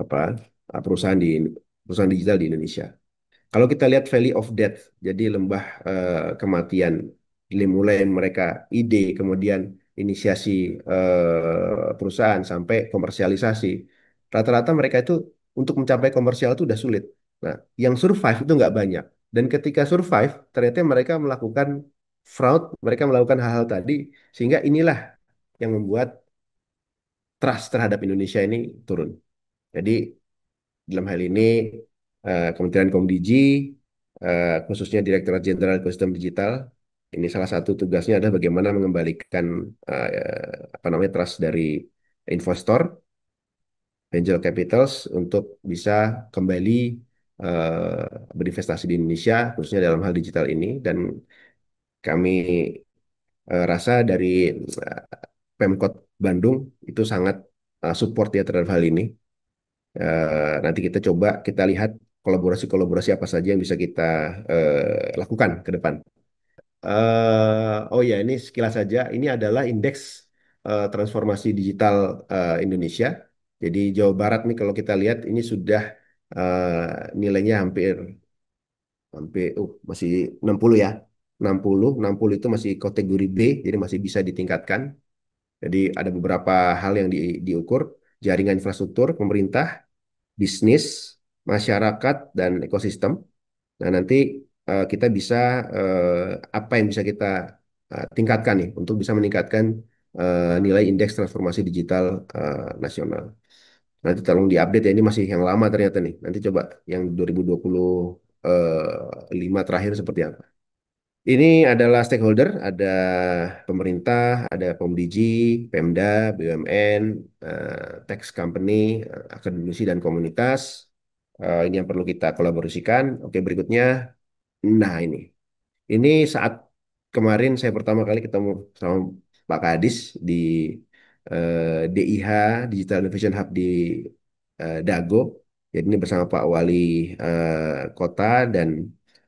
apa perusahaan digital di Indonesia. Kalau kita lihat Valley of Death, jadi lembah kematian, mulai mereka ide, kemudian inisiasi perusahaan sampai komersialisasi, rata-rata mereka itu untuk mencapai komersial itu udah sulit. Nah, yang survive itu nggak banyak. Dan ketika survive, ternyata mereka melakukan fraud, mereka melakukan hal-hal tadi, sehingga inilah yang membuat trust terhadap Indonesia ini turun. Jadi dalam hal ini Kementerian Komdigi, khususnya Direktorat Jenderal Ekosistem Digital, ini salah satu tugasnya adalah bagaimana mengembalikan trust dari investor, angel capitals untuk bisa kembali berinvestasi di Indonesia, khususnya dalam hal digital ini. Dan kami rasa dari eh, Pemkot Bandung itu sangat support ya terhadap hal ini. Nanti kita lihat kolaborasi-kolaborasi apa saja yang bisa kita lakukan ke depan. Oh ya, ini sekilas saja. Ini adalah indeks transformasi digital Indonesia. Jadi Jawa Barat nih kalau kita lihat ini sudah nilainya hampir hampir masih 60 ya. 60 itu masih kategori B, jadi masih bisa ditingkatkan. Jadi ada beberapa hal yang diukur, jaringan infrastruktur, pemerintah, bisnis, masyarakat, dan ekosistem. Nah, nanti kita bisa apa yang bisa kita tingkatkan nih untuk bisa meningkatkan nilai indeks transformasi digital nasional. Nanti tolong diupdate ya, ini masih yang lama ternyata nih. Nanti coba yang 2025 terakhir seperti apa. Ini adalah stakeholder, ada pemerintah, ada Pemdigi, Pemda, BUMN, tax company, akademisi dan komunitas. Ini yang perlu kita kolaborasikan. Oke, berikutnya. Nah, ini saat kemarin saya pertama kali ketemu sama Pak Kadis di DIH, Digital Innovation Hub di Dago. Jadi ini bersama Pak Wali Kota dan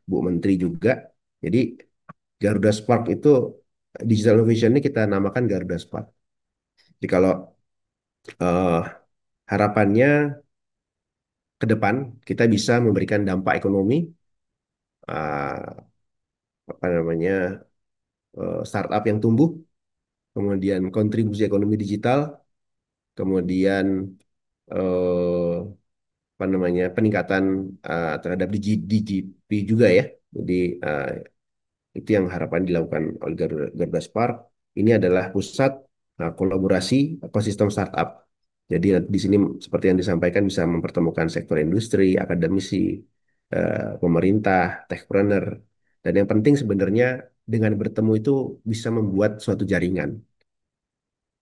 Bu Menteri juga. Jadi Garuda Spark itu Digital Innovation ini kita namakan Garuda Spark. Jadi kalau eh, harapannya ke depan kita bisa memberikan dampak ekonomi, eh, apa namanya, startup yang tumbuh, kemudian kontribusi ekonomi digital, kemudian eh, apa namanya, peningkatan terhadap DGP juga ya. Jadi eh, itu yang harapan dilakukan oleh Garuda Spark. Ini adalah pusat kolaborasi ekosistem startup. Jadi di sini seperti yang disampaikan bisa mempertemukan sektor industri, akademisi, pemerintah, techpreneur. Dan yang penting sebenarnya dengan bertemu itu bisa membuat suatu jaringan.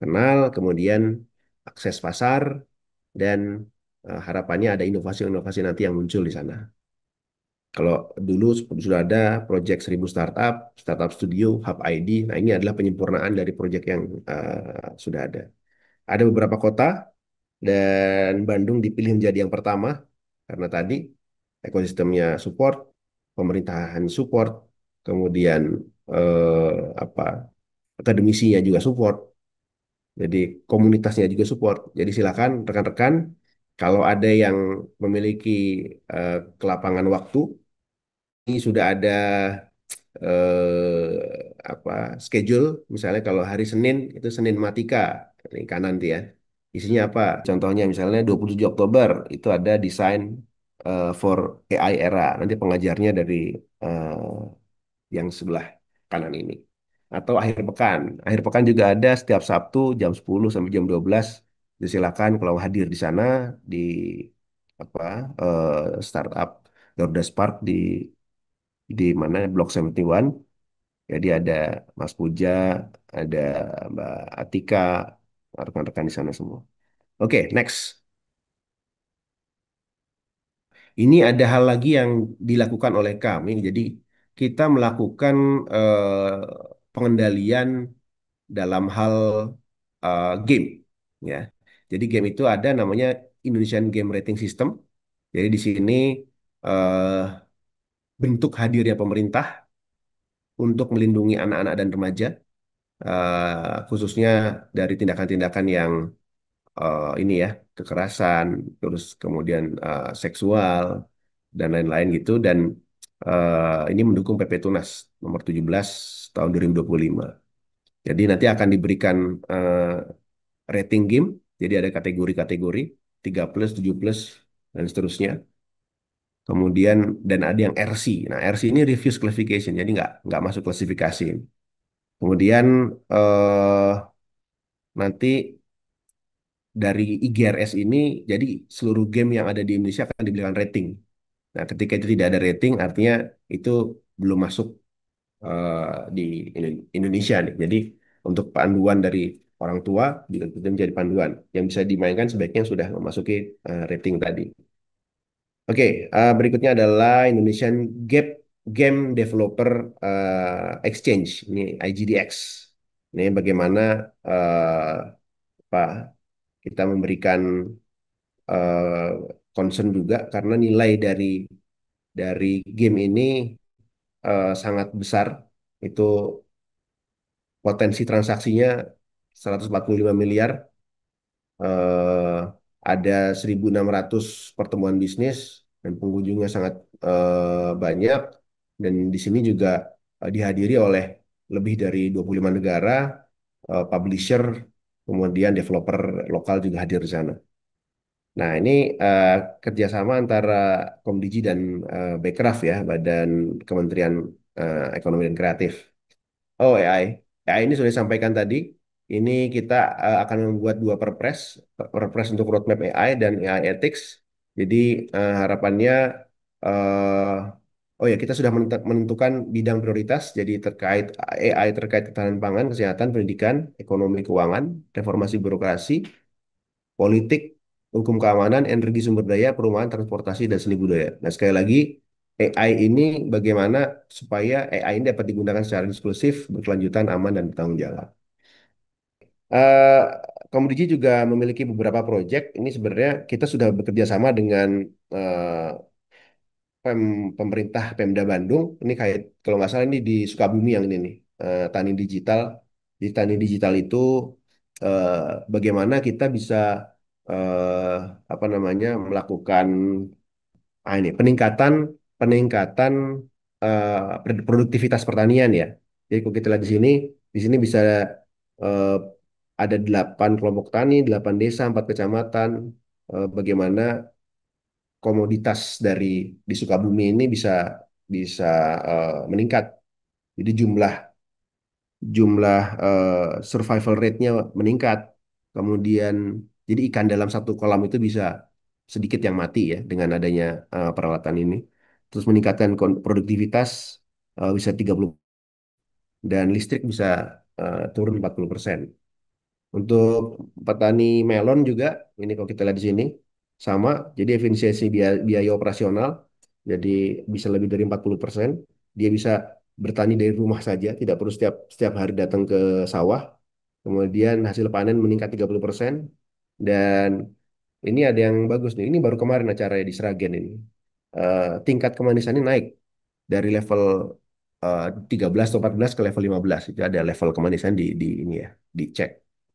Kenal, kemudian akses pasar, dan harapannya ada inovasi-inovasi nanti yang muncul di sana. Kalau dulu sudah ada proyek 1000 startup, startup studio, hub ID. Nah, ini adalah penyempurnaan dari proyek yang sudah ada. Ada beberapa kota dan Bandung dipilih menjadi yang pertama karena tadi ekosistemnya support, pemerintahan support, kemudian eh, apa akademisinya juga support. Jadi komunitasnya juga support. Jadi silakan rekan-rekan kalau ada yang memiliki kelapangan waktu, ini sudah ada apa schedule. Misalnya kalau hari Senin itu Senin Matika, ini kanan tuh ya. Isinya apa? Contohnya misalnya 27 Oktober itu ada desain for AI era. Nanti pengajarnya dari yang sebelah kanan ini. Atau akhir pekan. Akhir pekan juga ada setiap Sabtu jam 10 sampai jam 12. Jadi silakan kalau hadir di sana di apa startup Garuda Spark di mana Blok 71. Jadi ada Mas Puja, ada Mbak Atika, rekan-rekan di sana semua. Oke, next. Ini ada hal lagi yang dilakukan oleh kami. Jadi kita melakukan pengendalian dalam hal game, ya. Jadi game itu ada namanya Indonesian Game Rating System. Jadi di sini eh, bentuk hadirnya pemerintah untuk melindungi anak-anak dan remaja, khususnya dari tindakan-tindakan yang ini ya, kekerasan, terus kemudian seksual dan lain-lain gitu. Dan ini mendukung PP Tunas nomor 17 tahun 2025. Jadi nanti akan diberikan rating game. Jadi ada kategori-kategori 3+, 7+, dan seterusnya. Kemudian dan ada yang RC. Nah, RC ini Reviews Classification, jadi nggak masuk klasifikasi. Kemudian nanti dari IGRS ini, jadi seluruh game yang ada di Indonesia akan diberikan rating. Nah, ketika itu tidak ada rating, artinya itu belum masuk di Indonesia nih. Jadi untuk panduan dari orang tua juga itu menjadi panduan yang bisa dimainkan sebaiknya sudah memasuki rating tadi. Oke, berikutnya adalah Indonesian Game Developer Exchange, ini IGDX. Ini bagaimana apa kita memberikan eh, concern juga karena nilai dari game ini sangat besar. itu potensi transaksinya 145 miliar, eh, ada 1.600 pertemuan bisnis dan pengunjungnya sangat banyak, dan di sini juga dihadiri oleh lebih dari 25 negara, publisher, kemudian developer lokal juga hadir di sana. Nah, ini eh, kerjasama antara Komdigi dan Bekraf ya, Badan Kementerian Ekonomi dan Kreatif. Oh, AI. AI ini sudah disampaikan tadi. Ini kita akan membuat dua perpres, perpres untuk roadmap AI dan AI ethics. Jadi harapannya, oh ya, kita sudah menentukan bidang prioritas. Jadi terkait AI, terkait ketahanan pangan, kesehatan, pendidikan, ekonomi, keuangan, reformasi birokrasi, politik, hukum keamanan, energi sumber daya, perumahan, transportasi, dan seni budaya. Nah, sekali lagi, AI ini bagaimana supaya AI ini dapat digunakan secara inklusif, berkelanjutan, aman, dan bertanggung jawab. Eh, Komdigi juga memiliki beberapa proyek. Ini sebenarnya kita sudah bekerja sama dengan eh, pemerintah Pemda Bandung. Ini kayak kalau nggak salah ini di Sukabumi yang ini nih, Tani Digital. Di Tani Digital itu eh, bagaimana kita bisa eh, apa namanya melakukan ini peningkatan peningkatan produktivitas pertanian ya. Jadi kalau kita lihat di sini bisa eh, ada 8 kelompok tani, 8 desa, 4 kecamatan. Bagaimana komoditas di Sukabumi ini bisa bisa meningkat. Jadi jumlah jumlah survival rate-nya meningkat. Kemudian jadi ikan dalam satu kolam itu bisa sedikit yang mati ya dengan adanya peralatan ini. Terus meningkatkan produktivitas bisa 30 dan listrik bisa turun 40%. Untuk petani melon juga, ini kalau kita lihat di sini, sama. Jadi efisiensi biaya operasional, jadi bisa lebih dari 40%. Dia bisa bertani dari rumah saja, tidak perlu setiap setiap hari datang ke sawah. Kemudian hasil panen meningkat 30%. Dan ini ada yang bagus nih, ini baru kemarin acaranya di Sragen ini. Tingkat kemanisannya naik dari level 13 atau 14 ke level 15. Itu ada level kemanisan di ini ya, dicek.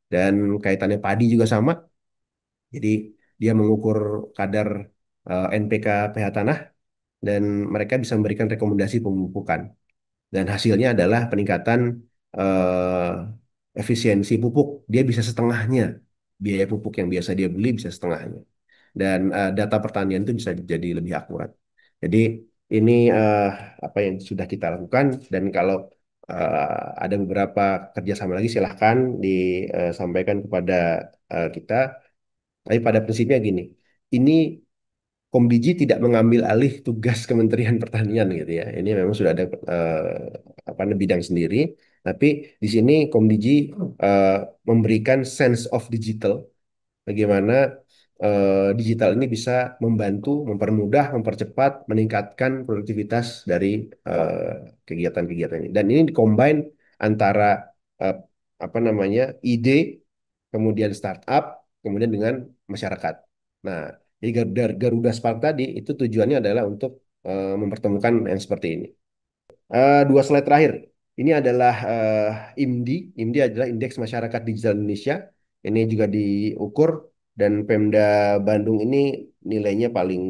Dan kaitannya padi juga sama. Jadi dia mengukur kadar NPK pH tanah dan mereka bisa memberikan rekomendasi pemupukan. Dan hasilnya adalah peningkatan eh, efisiensi pupuk. Dia bisa setengahnya biaya pupuk yang biasa dia beli bisa setengahnya. Dan data pertanian itu bisa jadi lebih akurat. Jadi ini apa yang sudah kita lakukan, dan kalau ada beberapa kerjasama lagi silahkan disampaikan kepada kita. Tapi pada prinsipnya gini, ini Komdigi tidak mengambil alih tugas Kementerian Pertanian gitu ya. Ini memang sudah ada apa bidang sendiri, tapi di sini Komdigi eh, memberikan sense of digital, bagaimana digital ini bisa membantu, mempermudah, mempercepat, meningkatkan produktivitas dari kegiatan-kegiatan ini. Dan ini dikombin antara eh, apa namanya ide, kemudian startup, kemudian dengan masyarakat. Nah, jadi Garuda Spark tadi itu tujuannya adalah untuk mempertemukan yang seperti ini. Dua slide terakhir. Ini adalah IMDI. IMDI adalah Indeks Masyarakat Digital Indonesia. Ini juga diukur, dan Pemda Bandung ini nilainya paling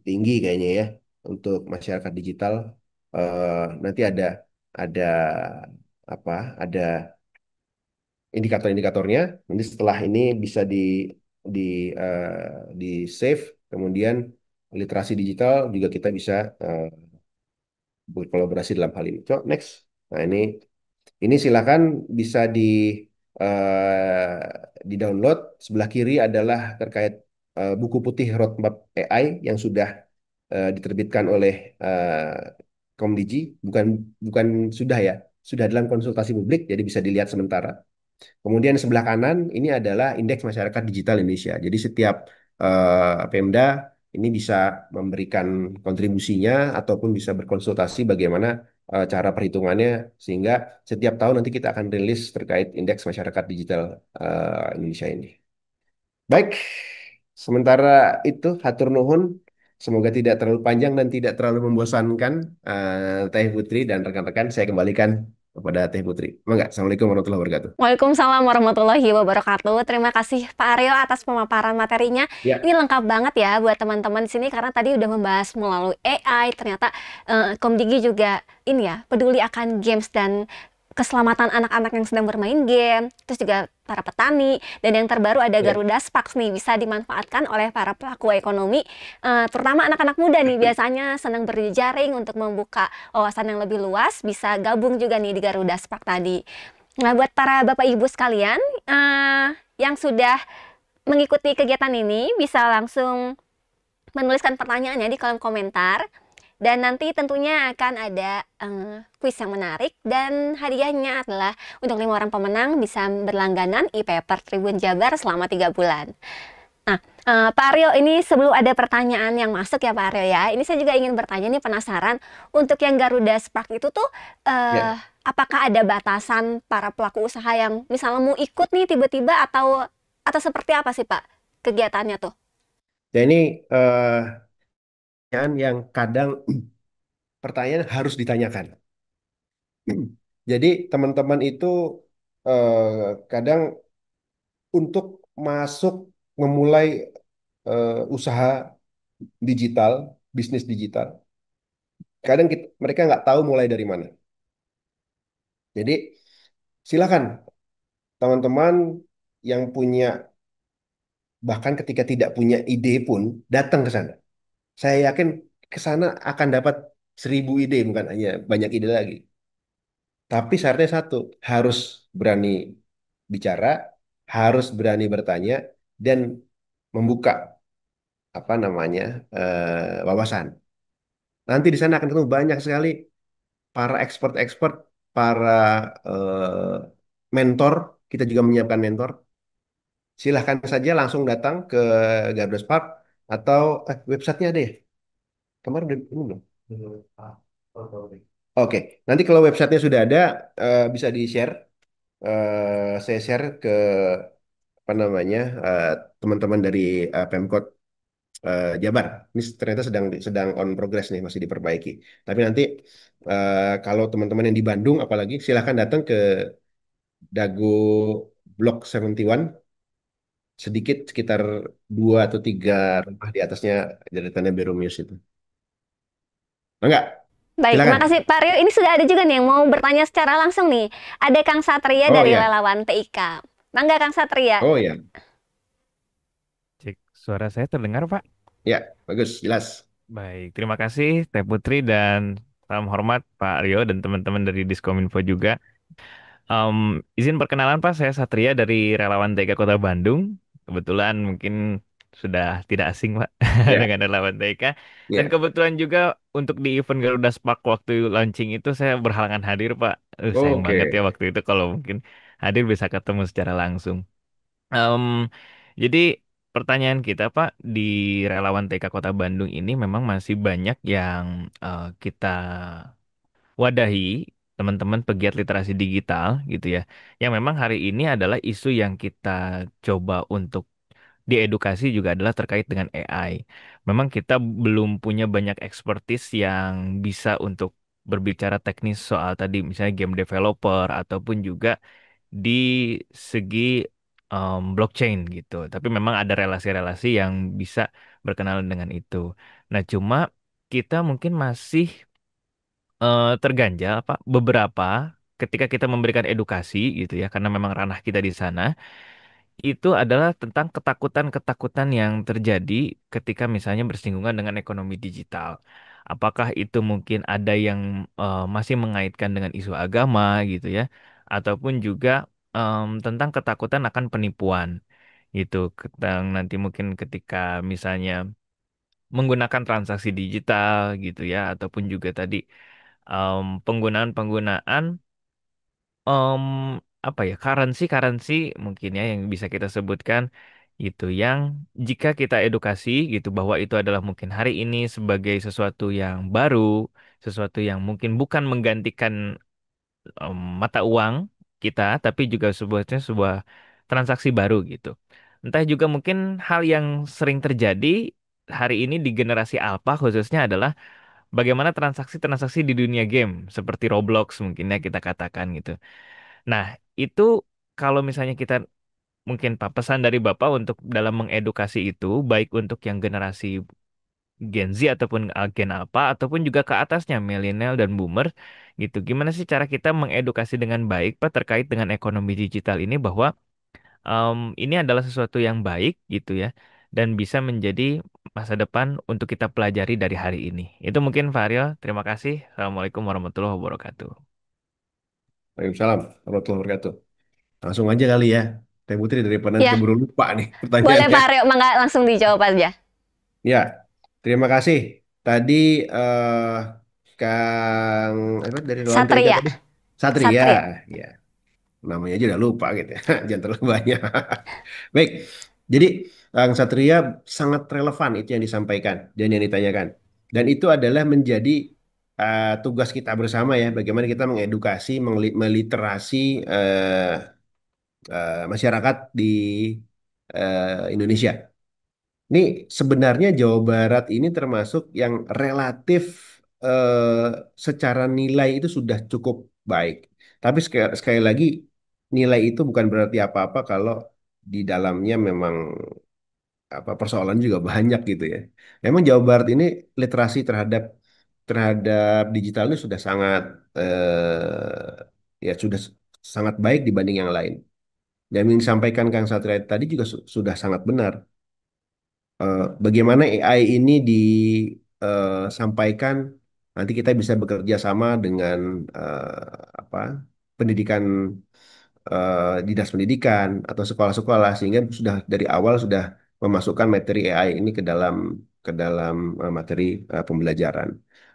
tinggi kayaknya ya untuk masyarakat digital. Nanti ada apa? Ada indikator-indikatornya. Nanti setelah ini bisa di di save. Kemudian literasi digital juga kita bisa berkolaborasi dalam hal ini. So, next. Nah, ini silakan bisa di download. Sebelah kiri adalah terkait buku putih roadmap AI yang sudah diterbitkan oleh Komdigi. Bukan bukan sudah ya, sudah dalam konsultasi publik, jadi bisa dilihat sementara. Kemudian sebelah kanan ini adalah Indeks Masyarakat Digital Indonesia. Jadi setiap Pemda ini bisa memberikan kontribusinya ataupun bisa berkonsultasi bagaimana cara perhitungannya, sehingga setiap tahun nanti kita akan rilis terkait Indeks Masyarakat Digital Indonesia ini. Baik, sementara itu hatur nuhun. Semoga tidak terlalu panjang dan tidak terlalu membosankan Teh Putri dan rekan-rekan. Saya kembalikan kepada Teh Putri. Enggak, Assalamualaikum warahmatullahi wabarakatuh. Waalaikumsalam warahmatullahi wabarakatuh. Terima kasih Pak Aryo atas pemaparan materinya. Ya, Ini lengkap banget ya buat teman-teman di sini karena tadi udah membahas melalui AI. Ternyata Komdigi juga ini ya peduli akan games dan keselamatan anak-anak yang sedang bermain game. Terus juga para petani dan yang terbaru ada ya. Garuda Sparks nih bisa dimanfaatkan oleh para pelaku ekonomi, terutama anak-anak muda nih biasanya senang berjejaring untuk membuka wawasan yang lebih luas. Bisa gabung juga nih di Garuda Spark tadi. Nah, buat para Bapak Ibu sekalian yang sudah mengikuti kegiatan ini, bisa langsung menuliskan pertanyaannya di kolom komentar. Dan nanti tentunya akan ada kuis yang menarik dan hadiahnya adalah untuk 5 orang pemenang bisa berlangganan e-paper Tribun Jabar selama 3 bulan. Nah, Pak Aryo, ini sebelum ada pertanyaan yang masuk ya Pak Aryo ya, ini saya juga ingin bertanya nih penasaran, untuk yang Garuda Spark itu tuh Ya. apakah ada batasan para pelaku usaha yang misalnya mau ikut nih tiba-tiba atau seperti apa sih Pak kegiatannya tuh? Ya ini yang kadang pertanyaan harus ditanyakan. Jadi teman-teman itu kadang untuk masuk memulai usaha digital, bisnis digital, kadang mereka nggak tahu mulai dari mana. Jadi silakan teman-teman yang punya, bahkan ketika tidak punya ide pun datang ke sana. Saya yakin ke sana akan dapat 1.000 ide, bukan hanya banyak ide lagi. Tapi syaratnya satu, harus berani bicara, harus berani bertanya, dan membuka apa namanya wawasan. Nanti di sana akan ketemu banyak sekali para expert-expert, para eh, mentor. Kita juga menyiapkan mentor. Silahkan saja langsung datang ke Garuda Spark atau websitenya ada ya. Kemarin udah ini belum? Oke, nanti kalau websitenya sudah ada, bisa di-share. Saya share ke apa namanya teman-teman dari Pemkot Jabar. Ini ternyata sedang sedang on progress nih, masih diperbaiki. Tapi nanti kalau teman-teman yang di Bandung, apalagi silahkan datang ke Dago Blok 71. Sedikit sekitar 2 atau 3 rumah di atasnya dari Tanah Biru Muse itu. Enggak, Baik, silakan. makasih Pak Aryo. Ini sudah ada juga nih yang mau bertanya secara langsung nih. Ada Kang Satria Oh dari ya, Relawan TIK. Mangga Kang Satria. oh ya, Cek, suara saya terdengar, Pak. ya, bagus, jelas. Baik, terima kasih Teh Putri dan salam hormat Pak Aryo dan teman-teman dari Diskominfo juga. Izin perkenalan Pak, saya Satria dari Relawan TK Kota Bandung. Kebetulan mungkin sudah tidak asing Pak Ya, dengan Relawan TK. Dan ya. kebetulan juga untuk di event Garuda Spark waktu launching itu saya berhalangan hadir Pak. Sayang banget ya Oke, waktu itu kalau mungkin hadir bisa ketemu secara langsung. Em, jadi pertanyaan kita Pak di Relawan TK Kota Bandung ini memang masih banyak yang kita wadahi teman-teman pegiat literasi digital gitu ya. Yang memang hari ini adalah isu yang kita coba untuk diedukasi juga adalah terkait dengan AI. Memang kita belum punya banyak expertise yang bisa untuk berbicara teknis soal tadi misalnya game developer ataupun juga di segi blockchain gitu. Tapi memang ada relasi-relasi yang bisa berkenalan dengan itu. Nah, cuma kita mungkin masih terganjal Pak beberapa ketika kita memberikan edukasi gitu ya karena memang ranah kita di sana itu adalah tentang ketakutan-ketakutan yang terjadi ketika misalnya bersinggungan dengan ekonomi digital. Apakah itu mungkin ada yang masih mengaitkan dengan isu agama gitu ya, ataupun juga tentang ketakutan akan penipuan gitu. Tentang nanti mungkin ketika misalnya menggunakan transaksi digital gitu ya, ataupun juga tadi penggunaan-penggunaan em, apa ya currency mungkin ya yang bisa kita sebutkan gitu yang jika kita edukasi gitu bahwa itu adalah mungkin hari ini sebagai sesuatu yang baru, sesuatu yang mungkin bukan menggantikan mata uang kita tapi juga sebuah transaksi baru gitu. Entah juga mungkin hal yang sering terjadi hari ini di generasi alpha khususnya adalah bagaimana transaksi-transaksi di dunia game seperti Roblox mungkin ya kita katakan gitu. Nah, itu kalau misalnya kita mungkin Pak pesan dari Bapak untuk dalam mengedukasi itu baik untuk yang generasi Gen Z ataupun Gen Alpha ataupun juga ke atasnya milenial dan boomer gitu. Gimana sih cara kita mengedukasi dengan baik Pak terkait dengan ekonomi digital ini bahwa ini adalah sesuatu yang baik gitu ya dan bisa menjadi masa depan untuk kita pelajari dari hari ini. Itu mungkin Fahrio. Terima kasih. Assalamualaikum warahmatullahi wabarakatuh. Waalaikumsalam warahmatullahi wabarakatuh. Langsung aja kali ya, Teh Putri, daripada nanti Ya, keburu lupa nih boleh pertanyaannya. Pak Aryo, mangga langsung dijawab aja. Ya, terima kasih. Tadi Kang apa dari lawan TK Satria, tadi? Satria, Satria. ya namanya aja udah lupa gitu ya. Jangan terlalu banyak. Baik, jadi Kang Satria sangat relevan itu yang disampaikan dan yang ditanyakan. Dan itu adalah menjadi tugas kita bersama ya, bagaimana kita mengedukasi, meliterasi masyarakat di Indonesia. Ini sebenarnya Jawa Barat ini termasuk yang relatif secara nilai itu sudah cukup baik. Tapi sekali lagi nilai itu bukan berarti apa-apa kalau di dalamnya memang apa persoalan juga banyak gitu ya. Memang Jawa Barat ini literasi terhadap terhadap digital ini sudah sangat ya sudah sangat baik dibanding yang lain. Dan yang disampaikan Kang Satria tadi juga sudah sangat benar. Bagaimana AI ini disampaikan, nanti kita bisa bekerja sama dengan apa pendidikan dinas pendidikan atau sekolah-sekolah sehingga sudah dari awal sudah memasukkan materi AI ini ke dalam materi pembelajaran.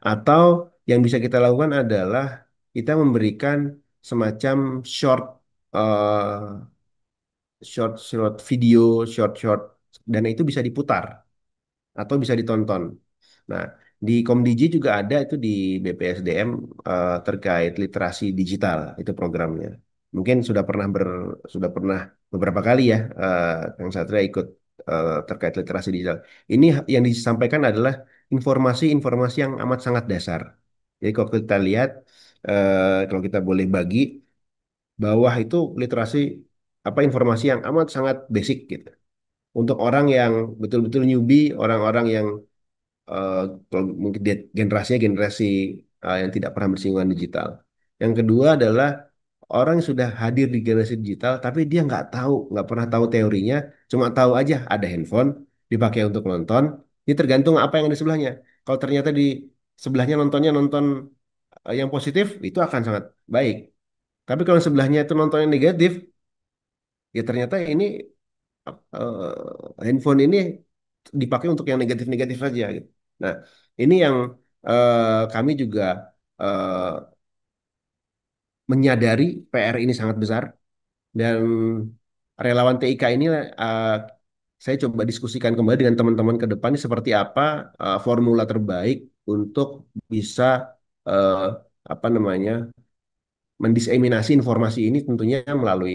Atau yang bisa kita lakukan adalah kita memberikan semacam eh, short video, short dan itu bisa diputar atau bisa ditonton. Nah, di Komdiji juga ada itu di BPSDM terkait literasi digital itu programnya. Mungkin sudah pernah beberapa kali ya Kang Satria ikut terkait literasi digital. Ini yang disampaikan adalah informasi-informasi yang amat sangat dasar. Jadi kalau kita lihat kalau kita boleh bagi bawah itu literasi apa informasi yang amat sangat basic gitu. Untuk orang yang betul-betul newbie, orang-orang yang eh, kalau mungkin dia generasinya generasi yang tidak pernah bersinggungan digital. Yang kedua adalah orang yang sudah hadir di generasi digital, tapi dia nggak pernah tahu teorinya, cuma tahu aja ada handphone dipakai untuk nonton. Ini tergantung apa yang ada di sebelahnya. Kalau ternyata di sebelahnya nontonnya nonton yang positif, itu akan sangat baik. Tapi kalau sebelahnya itu nonton yang negatif, ya ternyata ini handphone ini dipakai untuk yang negatif-negatif saja gitu. Nah, ini yang kami juga eh, menyadari PR ini sangat besar dan relawan TIK ini saya coba diskusikan kembali dengan teman-teman ke depan ini seperti apa formula terbaik untuk bisa eh, apa namanya mendiseminasi informasi ini tentunya melalui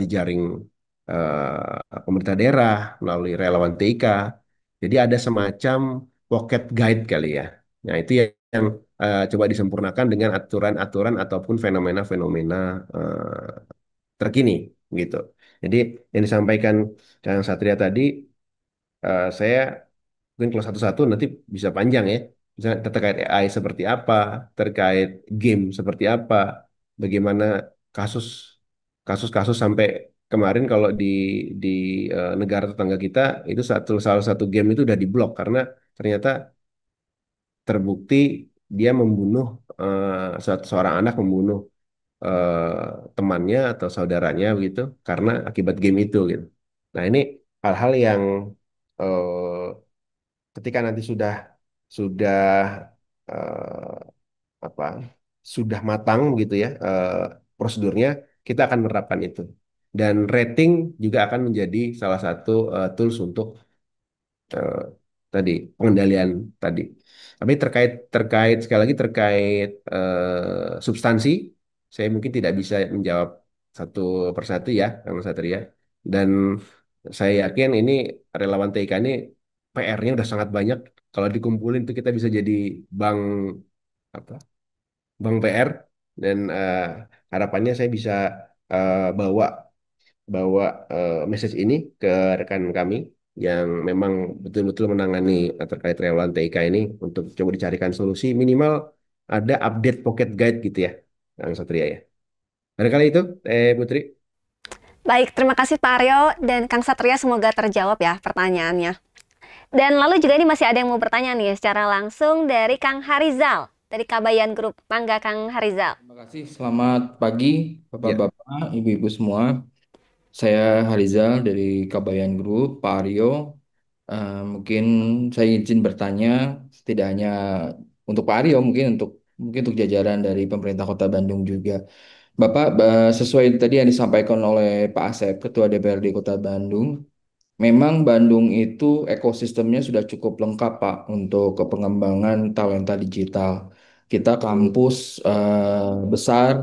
jejaring pemerintah daerah, melalui relawan TIK. Jadi ada semacam pocket guide kali ya. Nah, itu yang coba disempurnakan dengan aturan-aturan ataupun fenomena-fenomena terkini gitu. Jadi yang disampaikan Kang Satria tadi, saya mungkin kalau satu-satu nanti bisa panjang ya. Misalnya terkait AI seperti apa, terkait game seperti apa, bagaimana kasus kasus-kasus sampai kemarin kalau di negara tetangga kita itu salah satu game itu udah diblok karena ternyata terbukti dia membunuh seorang anak membunuh temannya atau saudaranya begitu karena akibat game itu gitu. Nah ini hal-hal yang ketika nanti sudah eh, apa sudah matang gitu ya prosedurnya kita akan menerapkan itu dan rating juga akan menjadi salah satu tools untuk eh, tadi pengendalian tadi. Tapi terkait terkait sekali lagi terkait substansi saya mungkin tidak bisa menjawab satu persatu ya Kang Satria dan saya yakin ini relawan TIK ini PR-nya udah sangat banyak. Kalau dikumpulin tuh kita bisa jadi bank apa? Bank PR dan harapannya saya bisa bawa bawa message ini ke rekan kami yang memang betul-betul menangani terkait relawan TIK ini untuk coba dicarikan solusi minimal ada update pocket guide gitu ya, Kang Satria ya. Barangkali itu, Putri. Baik, terima kasih Pak Aryo dan Kang Satria, semoga terjawab ya pertanyaannya. Dan lalu juga ini masih ada yang mau bertanya nih secara langsung dari Kang Harizal, dari Kabayan Group. Mangga Kang Harizal. Terima kasih. Selamat pagi, Ya, Bapak-bapak, Ibu-ibu semua. Saya Harizal dari Kabayan Group, Pak Aryo. Mungkin saya izin bertanya, tidak hanya untuk Pak Aryo, mungkin untuk jajaran dari pemerintah Kota Bandung juga. Bapak, sesuai tadi yang disampaikan oleh Pak Asep, Ketua DPRD Kota Bandung, memang Bandung itu ekosistemnya sudah cukup lengkap, Pak, untuk pengembangan talenta digital. Kita kampus besar,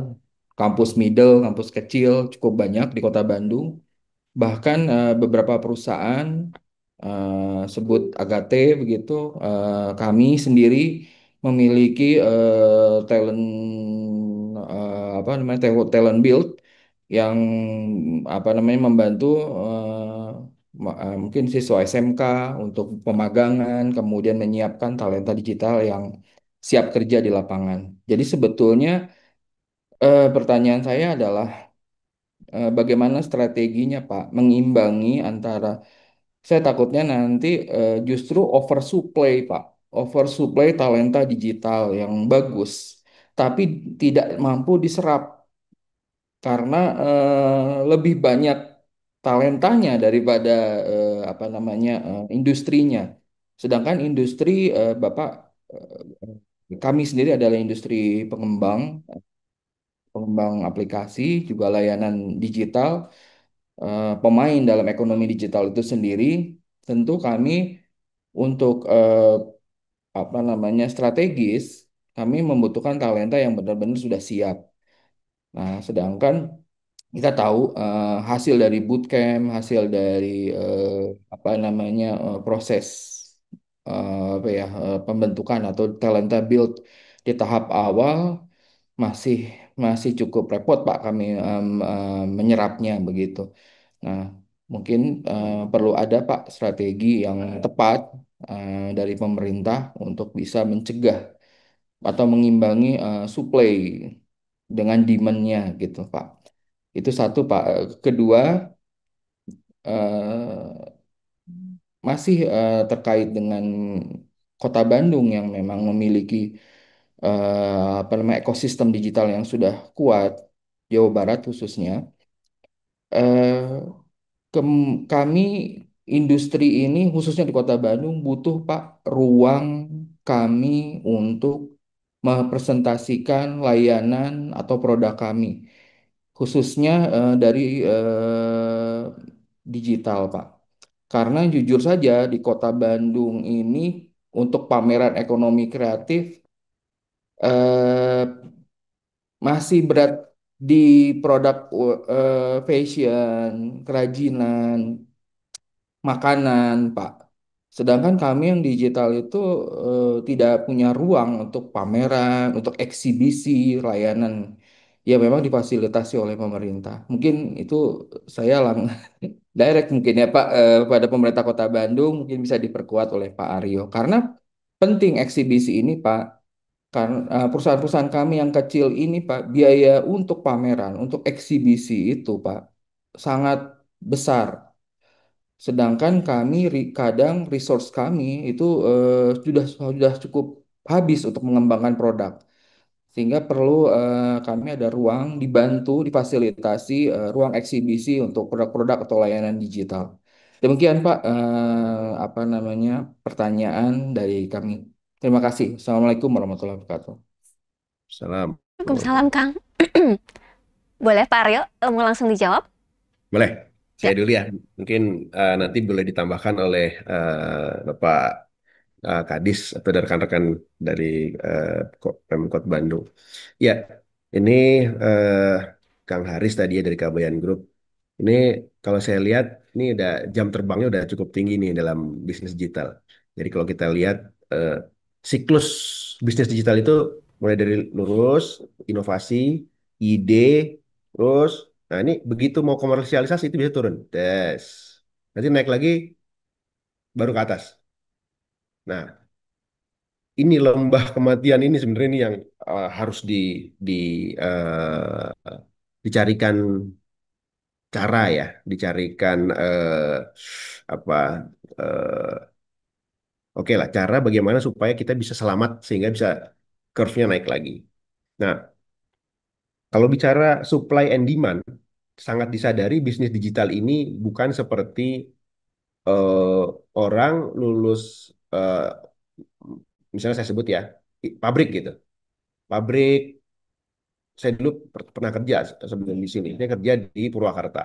kampus middle, kampus kecil cukup banyak di Kota Bandung. Bahkan beberapa perusahaan sebut Agate begitu, kami sendiri memiliki talent apa namanya talent build yang apa namanya membantu mungkin siswa SMK untuk pemagangan, kemudian menyiapkan talenta digital yang siap kerja di lapangan. Jadi sebetulnya pertanyaan saya adalah bagaimana strateginya Pak mengimbangi antara saya takutnya nanti justru oversupply Pak, oversupply talenta digital yang bagus, tapi tidak mampu diserap karena lebih banyak talentanya daripada apa namanya industrinya. Sedangkan industri Bapak kami sendiri adalah industri pengembang, pengembang aplikasi juga layanan digital, pemain dalam ekonomi digital itu sendiri. Tentu kami untuk apa namanya strategis, kami membutuhkan talenta yang benar-benar sudah siap. Nah, sedangkan kita tahu hasil dari bootcamp, hasil dari apa namanya proses apa ya pembentukan atau talenta build di tahap awal masih masih cukup repot Pak kami menyerapnya begitu. Nah, mungkin perlu ada Pak strategi yang tepat dari pemerintah untuk bisa mencegah atau mengimbangi supply dengan demand-nya gitu Pak. Itu satu Pak. Kedua, eh, masih terkait dengan Kota Bandung yang memang memiliki apa namanya ekosistem digital yang sudah kuat, Jawa Barat khususnya. eh, Kami industri ini khususnya di Kota Bandung butuh Pak ruang kami untuk mempresentasikan layanan atau produk kami khususnya dari digital Pak. Karena jujur saja di Kota Bandung ini untuk pameran ekonomi kreatif eh, masih berat di produk fashion, kerajinan, makanan, Pak. Sedangkan kami yang digital itu tidak punya ruang untuk pameran, untuk eksibisi, layanan yang memang difasilitasi oleh pemerintah. Mungkin itu saya direct mungkin ya Pak pada pemerintah Kota Bandung mungkin bisa diperkuat oleh Pak Aryo. Karena penting eksibisi ini Pak. Karena perusahaan-perusahaan kami yang kecil ini Pak, biaya untuk pameran, untuk eksibisi itu Pak sangat besar. Sedangkan kami kadang resource kami itu sudah cukup habis untuk mengembangkan produk. Sehingga perlu kami ada ruang dibantu, difasilitasi ruang eksibisi untuk produk-produk atau layanan digital. Demikian Pak apa namanya pertanyaan dari kami. Terima kasih. Assalamualaikum warahmatullahi wabarakatuh. salam. Waalaikumsalam Kang. Boleh Pak Aryo, mau langsung dijawab? Boleh, saya Ya. dulu ya. Mungkin nanti boleh ditambahkan oleh Bapak Kadis atau dari rekan-rekan dari Pemkot Bandung. Ya, ini Kang Haris tadi ya dari Kabayan Group. Ini kalau saya lihat, ini udah jam terbangnya udah cukup tinggi nih dalam bisnis digital. Jadi kalau kita lihat eh, siklus bisnis digital itu mulai dari lurus, inovasi, ide, terus, nah ini begitu mau komersialisasi itu bisa turun, des, nanti naik lagi baru ke atas. Nah, ini lembah kematian ini sebenarnya ini yang harus di dicarikan cara ya, dicarikan apa oke lah cara bagaimana supaya kita bisa selamat sehingga bisa curve-nya naik lagi. Nah, kalau bicara supply and demand, sangat disadari bisnis digital ini bukan seperti eh, orang lulus eh, misalnya saya sebut ya pabrik gitu. Pabrik saya dulu pernah kerja sebelum di sini. Saya kerja di Purwakarta.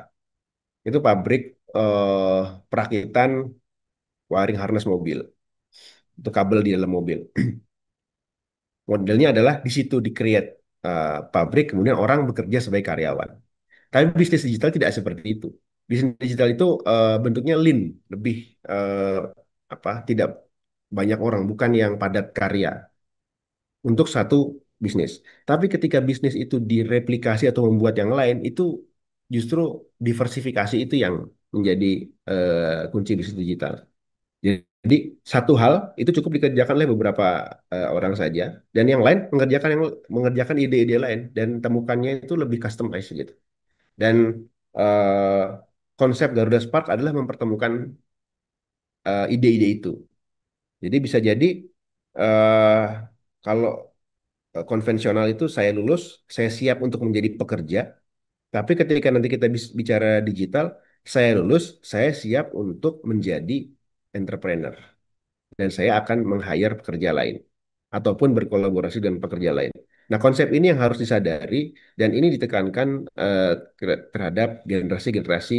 Itu pabrik eh, perakitan wiring harness mobil. Itu kabel di dalam mobil. Modelnya adalah di situ di-create pabrik, kemudian orang bekerja sebagai karyawan. Tapi bisnis digital tidak seperti itu. Bisnis digital itu bentuknya lean, lebih eh, tidak banyak orang, bukan yang padat karya untuk satu bisnis. Tapi ketika bisnis itu direplikasi atau membuat yang lain, itu justru diversifikasi itu yang menjadi kunci bisnis digital. Jadi satu hal itu cukup dikerjakan oleh beberapa orang saja, dan yang lain mengerjakan ide-ide lain dan temukannya itu lebih customized gitu. Dan eh, konsep Garuda Spark adalah mempertemukan ide-ide itu. Jadi bisa jadi eh, kalau konvensional itu saya lulus, saya siap untuk menjadi pekerja. Tapi ketika nanti kita bicara digital, saya lulus, saya siap untuk menjadi entrepreneur. Dan saya akan meng-hire pekerja lain. Ataupun berkolaborasi dengan pekerja lain. Nah, konsep ini yang harus disadari dan ini ditekankan terhadap generasi-generasi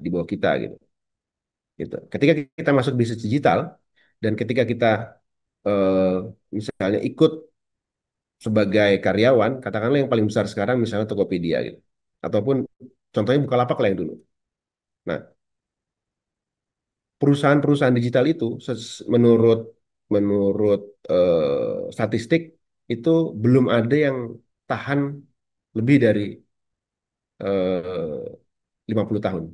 di bawah kita gitu. Gitu. Ketika kita masuk bisnis digital dan ketika kita eh, misalnya ikut sebagai karyawan, katakanlah yang paling besar sekarang misalnya Tokopedia gitu. Ataupun contohnya Bukalapak lah yang dulu. Nah, perusahaan-perusahaan digital itu menurut menurut statistik itu belum ada yang tahan lebih dari 50 tahun.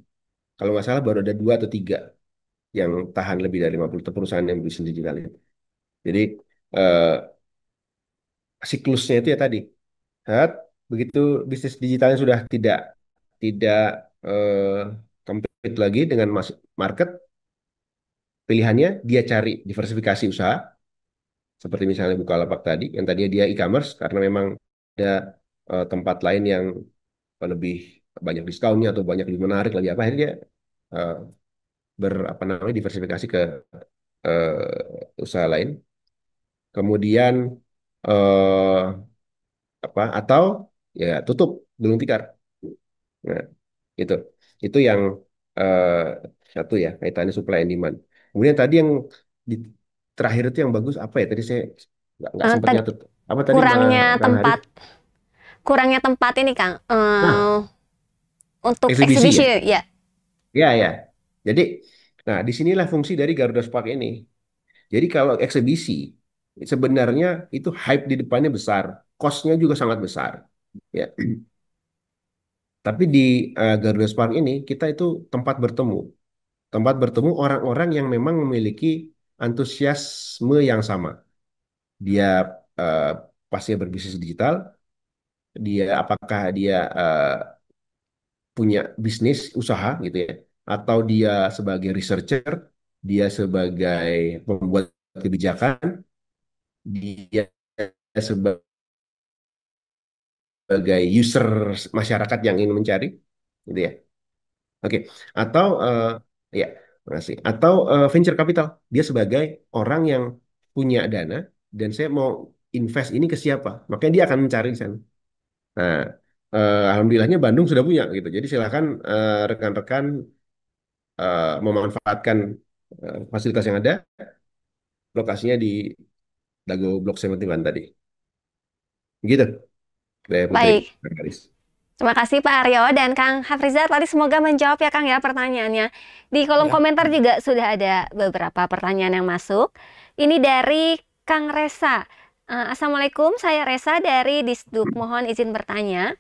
Kalau nggak salah baru ada dua atau tiga yang tahan lebih dari 50 tahun perusahaan yang bisnis digital itu. Jadi eh, siklusnya itu ya tadi. Saat begitu bisnis digitalnya sudah tidak eh, compete lagi dengan market, pilihannya dia cari diversifikasi usaha seperti misalnya Bukalapak tadi, yang tadinya dia e-commerce karena memang ada tempat lain yang lebih banyak diskonnya atau banyak lebih menarik lagi apa, akhirnya dia eh, apa namanya diversifikasi ke usaha lain. Kemudian eh, atau ya tutup gulung tikar. Nah, itu itu yang eh, satu ya kaitannya supply and demand. Kemudian tadi yang di, terakhir itu yang bagus apa ya? Tadi saya nggak sempat Tadi nyatet. Apa tadi kurangnya Kang Haris? tempat ini Kang, Nah, untuk eksibisi eksibisi ya. ya. Ya, ya. Jadi, nah disinilah fungsi dari Garuda Spark ini. Jadi kalau eksibisi sebenarnya itu hype di depannya besar, cost-nya juga sangat besar. Ya. Tapi di Garuda Spark ini kita itu tempat bertemu orang-orang yang memang memiliki antusiasme yang sama. Dia eh, pasti berbisnis digital, dia apakah dia punya bisnis usaha gitu ya, atau dia sebagai researcher, dia sebagai pembuat kebijakan, dia sebagai user masyarakat yang ingin mencari, gitu ya. Oke, atau ya, makasih. Atau venture capital, dia sebagai orang yang punya dana dan saya mau invest ini ke siapa, makanya dia akan mencari di sana. Nah, alhamdulillahnya Bandung sudah punya gitu. Jadi silakan rekan-rekan memanfaatkan fasilitas yang ada, lokasinya di Dago Blok 71 tadi. Gitu, dari Putri. Baik. Garis. Terima kasih Pak Aryo dan Kang Hafrizat tadi semoga menjawab ya Kang ya pertanyaannya. Di kolom Ya. komentar juga sudah ada beberapa pertanyaan yang masuk. Ini dari Kang Resa. Assalamualaikum, saya Resa dari Disduk. Mohon izin bertanya.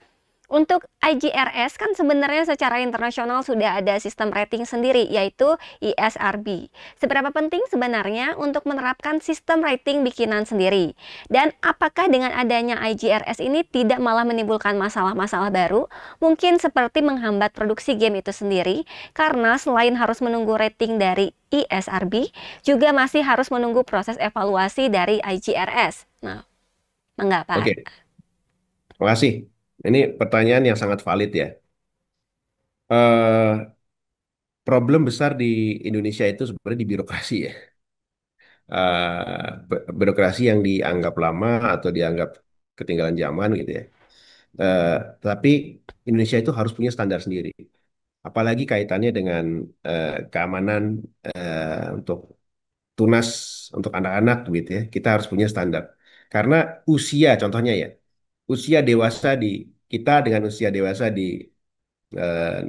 Untuk IGRS kan sebenarnya secara internasional sudah ada sistem rating sendiri yaitu ESRB. Seberapa penting sebenarnya untuk menerapkan sistem rating bikinan sendiri? Dan apakah dengan adanya IGRS ini tidak malah menimbulkan masalah-masalah baru? Mungkin seperti menghambat produksi game itu sendiri karena selain harus menunggu rating dari ESRB, juga masih harus menunggu proses evaluasi dari IGRS. Nah, enggak Pak? Oke, terima kasih. Ini pertanyaan yang sangat valid ya. Eh, Problem besar di Indonesia itu sebenarnya di birokrasi ya. Birokrasi yang dianggap lama atau dianggap ketinggalan zaman gitu ya. Eh, tapi Indonesia itu harus punya standar sendiri. Apalagi kaitannya dengan keamanan untuk tunas untuk anak-anak gitu ya. Kita harus punya standar. Karena usia contohnya ya, usia dewasa di kita dengan usia dewasa di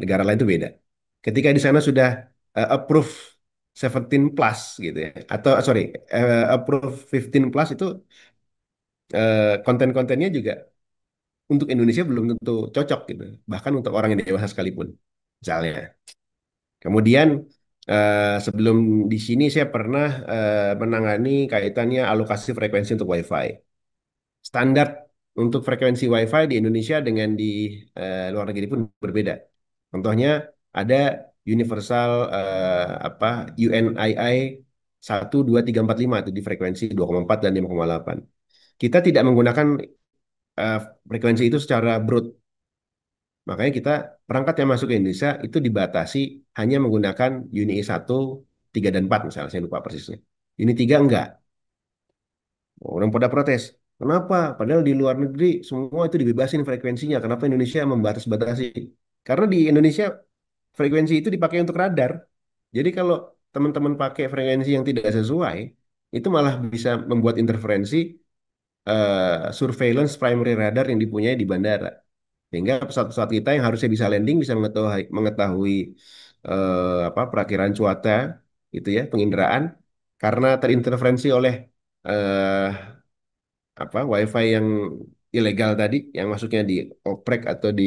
negara lain itu beda. Ketika di sana sudah approve 17 plus gitu ya, atau sorry, approve 15 plus itu konten-kontennya juga untuk Indonesia belum tentu cocok gitu, bahkan untuk orang yang dewasa sekalipun, misalnya. Kemudian sebelum di sini saya pernah menangani kaitannya alokasi frekuensi untuk WiFi. Standar untuk frekuensi WiFi di Indonesia dengan di luar negeri pun berbeda. Contohnya ada universal apa UNII 12345 itu di frekuensi 2,4 dan 5,8. Kita tidak menggunakan eh, frekuensi itu secara broad. Makanya kita perangkat yang masuk ke Indonesia itu dibatasi hanya menggunakan UNII 1, 3 dan 4 misalnya, saya lupa persisnya. UNII 3 enggak. Orang pada protes. Kenapa? Padahal di luar negeri semua itu dibebasin frekuensinya. Kenapa Indonesia membatas-batasi? Karena di Indonesia frekuensi itu dipakai untuk radar. Jadi kalau teman-teman pakai frekuensi yang tidak sesuai, itu malah bisa membuat interferensi surveillance primary radar yang dipunyai di bandara. Sehingga pesawat-pesawat kita yang harusnya bisa landing bisa mengetahui apa perakiraan cuaca itu ya, penginderaan karena terinterferensi oleh eh, apa WiFi yang ilegal tadi yang masuknya di oprek atau di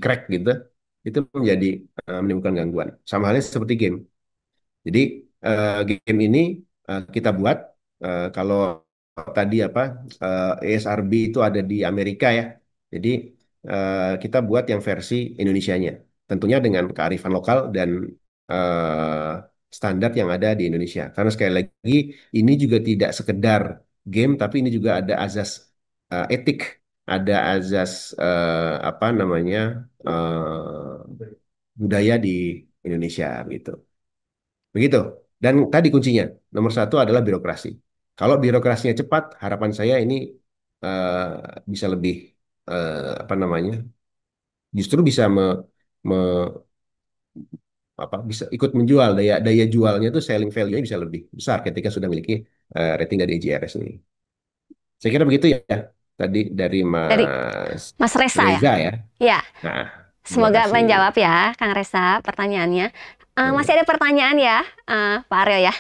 crack gitu itu menjadi menimbulkan gangguan. Sama halnya seperti game. Jadi game ini kita buat kalau tadi apa ESRB itu ada di Amerika ya. Jadi kita buat yang versi Indonesianya. Tentunya dengan kearifan lokal dan eh, standar yang ada di Indonesia. Karena sekali lagi ini juga tidak sekedar game, tapi ini juga ada azas etik, ada azas apa namanya budaya di Indonesia gitu. Begitu. Dan tadi kuncinya, nomor satu adalah birokrasi. Kalau birokrasinya cepat, harapan saya ini bisa lebih apa namanya, justru bisa me- apa bisa ikut menjual daya daya jualnya itu selling value-nya bisa lebih besar ketika sudah memiliki rating dari IGRS ini. Saya kira begitu ya. Tadi dari Dari Mas Mas Resa ya? Reza ya. Ya. Nah, terima Semoga kasih. menjawab ya, Kang Resa, pertanyaannya. Masih ada pertanyaan ya, Pak Aryo ya.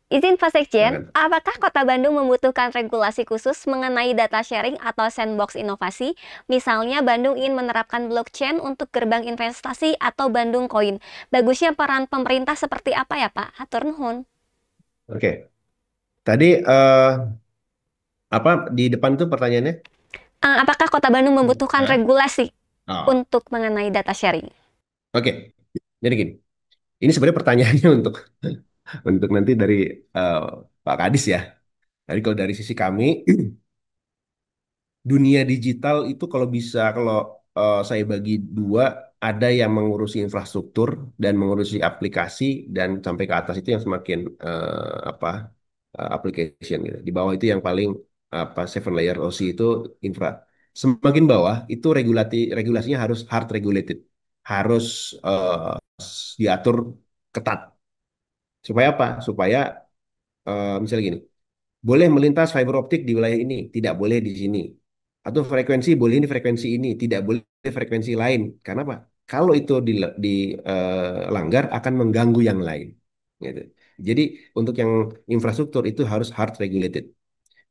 Izin Pak Sekjen, Silakan. apakah Kota Bandung membutuhkan regulasi khusus mengenai data sharing atau sandbox inovasi? Misalnya Bandung ingin menerapkan blockchain untuk gerbang investasi atau Bandung Coin. Bagusnya peran pemerintah seperti apa ya Pak? Hatur nuhun. Oke. Tadi apa di depan tuh pertanyaannya? Apakah Kota Bandung membutuhkan Hah? regulasi Oh, untuk mengenai data sharing? oke. Jadi gini, ini sebenarnya pertanyaannya untuk nanti dari eh, Pak Kadis ya. Jadi kalau dari sisi kami, dunia digital itu kalau bisa, kalau saya bagi dua, ada yang mengurusi infrastruktur dan mengurusi aplikasi dan sampai ke atas itu yang semakin apa application gitu. Di bawah itu yang paling apa seven layer OC itu infra. Semakin bawah itu regulasinya harus hard regulated, harus diatur ketat. Supaya apa? Supaya misalnya gini, boleh melintas fiber optik di wilayah ini, tidak boleh di sini. atau frekuensi boleh ini frekuensi ini, tidak boleh frekuensi lain. Karena apa? Kalau itu dilanggar akan mengganggu yang lain. Gitu. Jadi untuk yang infrastruktur itu harus hard regulated.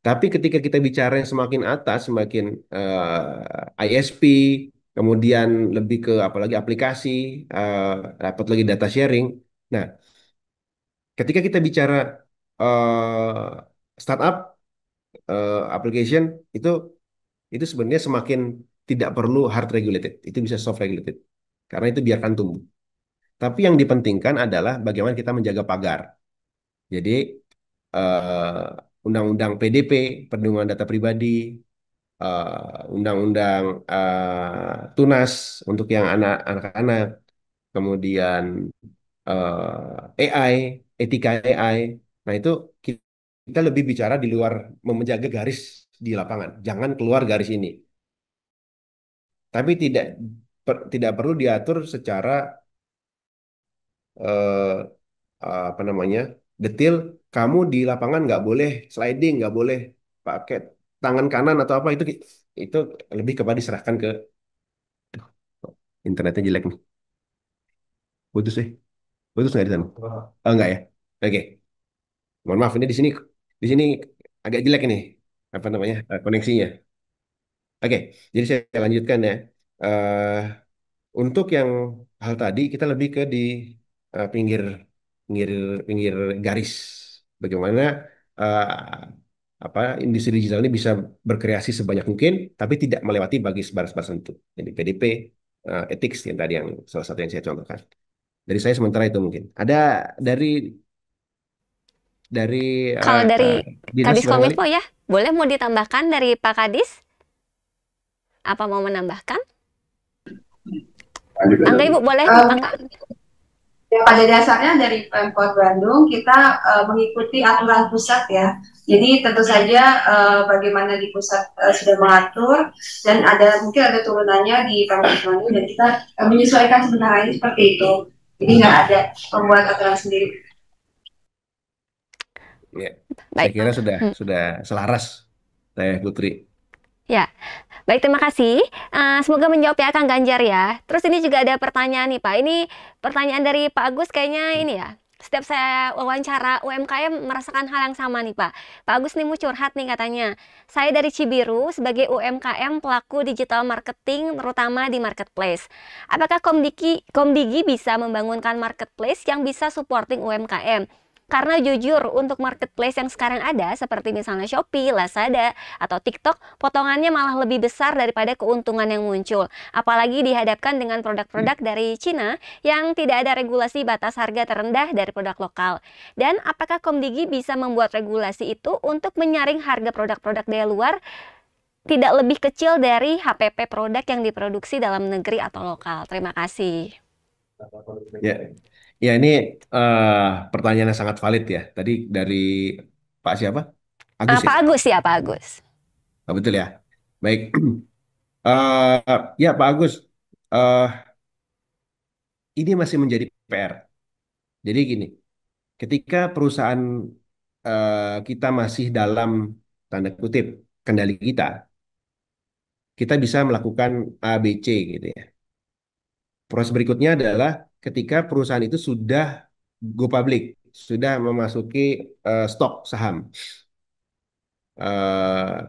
Tapi ketika kita bicara yang semakin atas, semakin ISP, kemudian lebih ke apalagi aplikasi, dapat lagi data sharing. Nah, ketika kita bicara startup application itu sebenarnya semakin tidak perlu hard regulated, itu bisa soft regulated karena itu biarkan tumbuh. Tapi yang dipentingkan adalah bagaimana kita menjaga pagar. Jadi undang-undang PDP, perlindungan data pribadi, undang-undang TUNAS untuk yang anak-anak, kemudian AI, etika AI. Nah, itu kita lebih bicara di luar menjaga garis di lapangan. Jangan keluar garis ini. Tapi tidak perlu diatur secara eh, apa namanya detail. Kamu di lapangan nggak boleh sliding, nggak boleh pakai tangan kanan atau apa itu lebih kepada diserahkan ke internetnya jelek nih. Putus sih, putus nggak di sana? Oh, enggak ya? Oke, mohon maaf ini di sini agak jelek ini apa namanya koneksinya. Oke, jadi saya lanjutkan ya. Eh, untuk yang hal tadi kita lebih ke di pinggir pinggir pinggir garis. Bagaimana eh, apa industri digital ini bisa berkreasi sebanyak mungkin, tapi tidak melewati batas-batas tertentu. Jadi PDP, ethics yang tadi yang salah satu yang saya contohkan. Dari saya sementara itu mungkin. Ada dari dari Kalau dari dinas Kadis barangkali. Kominfo ya, boleh mau ditambahkan dari Pak Kadis? Apa mau menambahkan? Angga Ibu boleh, Angga. Ya, pada dasarnya dari Pemkot Bandung kita mengikuti aturan pusat ya. Jadi tentu saja bagaimana di pusat sudah mengatur dan mungkin ada turunannya di Pemkot Bandung dan kita menyesuaikan sebenarnya seperti itu. Jadi nggak ada membuat aturan sendiri. Ya, saya Baik. kira sudah selaras, Teh Putri. Ya, baik terima kasih. Semoga menjawab ya Kang Ganjar ya. Terus ini juga ada pertanyaan nih Pak. Ini pertanyaan dari Pak Agus kayaknya ini ya. Setiap saya wawancara UMKM merasakan hal yang sama nih Pak. Pak Agus nih mau curhat nih katanya. Saya dari Cibiru sebagai UMKM pelaku digital marketing terutama di marketplace. Apakah Komdigi bisa membangunkan marketplace yang bisa supporting UMKM? Karena jujur untuk marketplace yang sekarang ada seperti misalnya Shopee, Lazada, atau TikTok, potongannya malah lebih besar daripada keuntungan yang muncul. Apalagi dihadapkan dengan produk-produk dari Cina yang tidak ada regulasi batas harga terendah dari produk lokal. Dan apakah Komdigi bisa membuat regulasi itu untuk menyaring harga produk-produk dari luar tidak lebih kecil dari HPP produk yang diproduksi dalam negeri atau lokal? Terima kasih. Ya, ya ini pertanyaan yang sangat valid ya. Tadi dari Pak siapa? Agus ya? Pak Agus ya, Pak Agus. Oh, betul ya. Baik. Ya Pak Agus, eh, ini masih menjadi PR. Jadi gini, ketika perusahaan kita masih dalam tanda kutip kendali kita bisa melakukan A, B, C gitu ya. Proses berikutnya adalah ketika perusahaan itu sudah go public, sudah memasuki stok saham.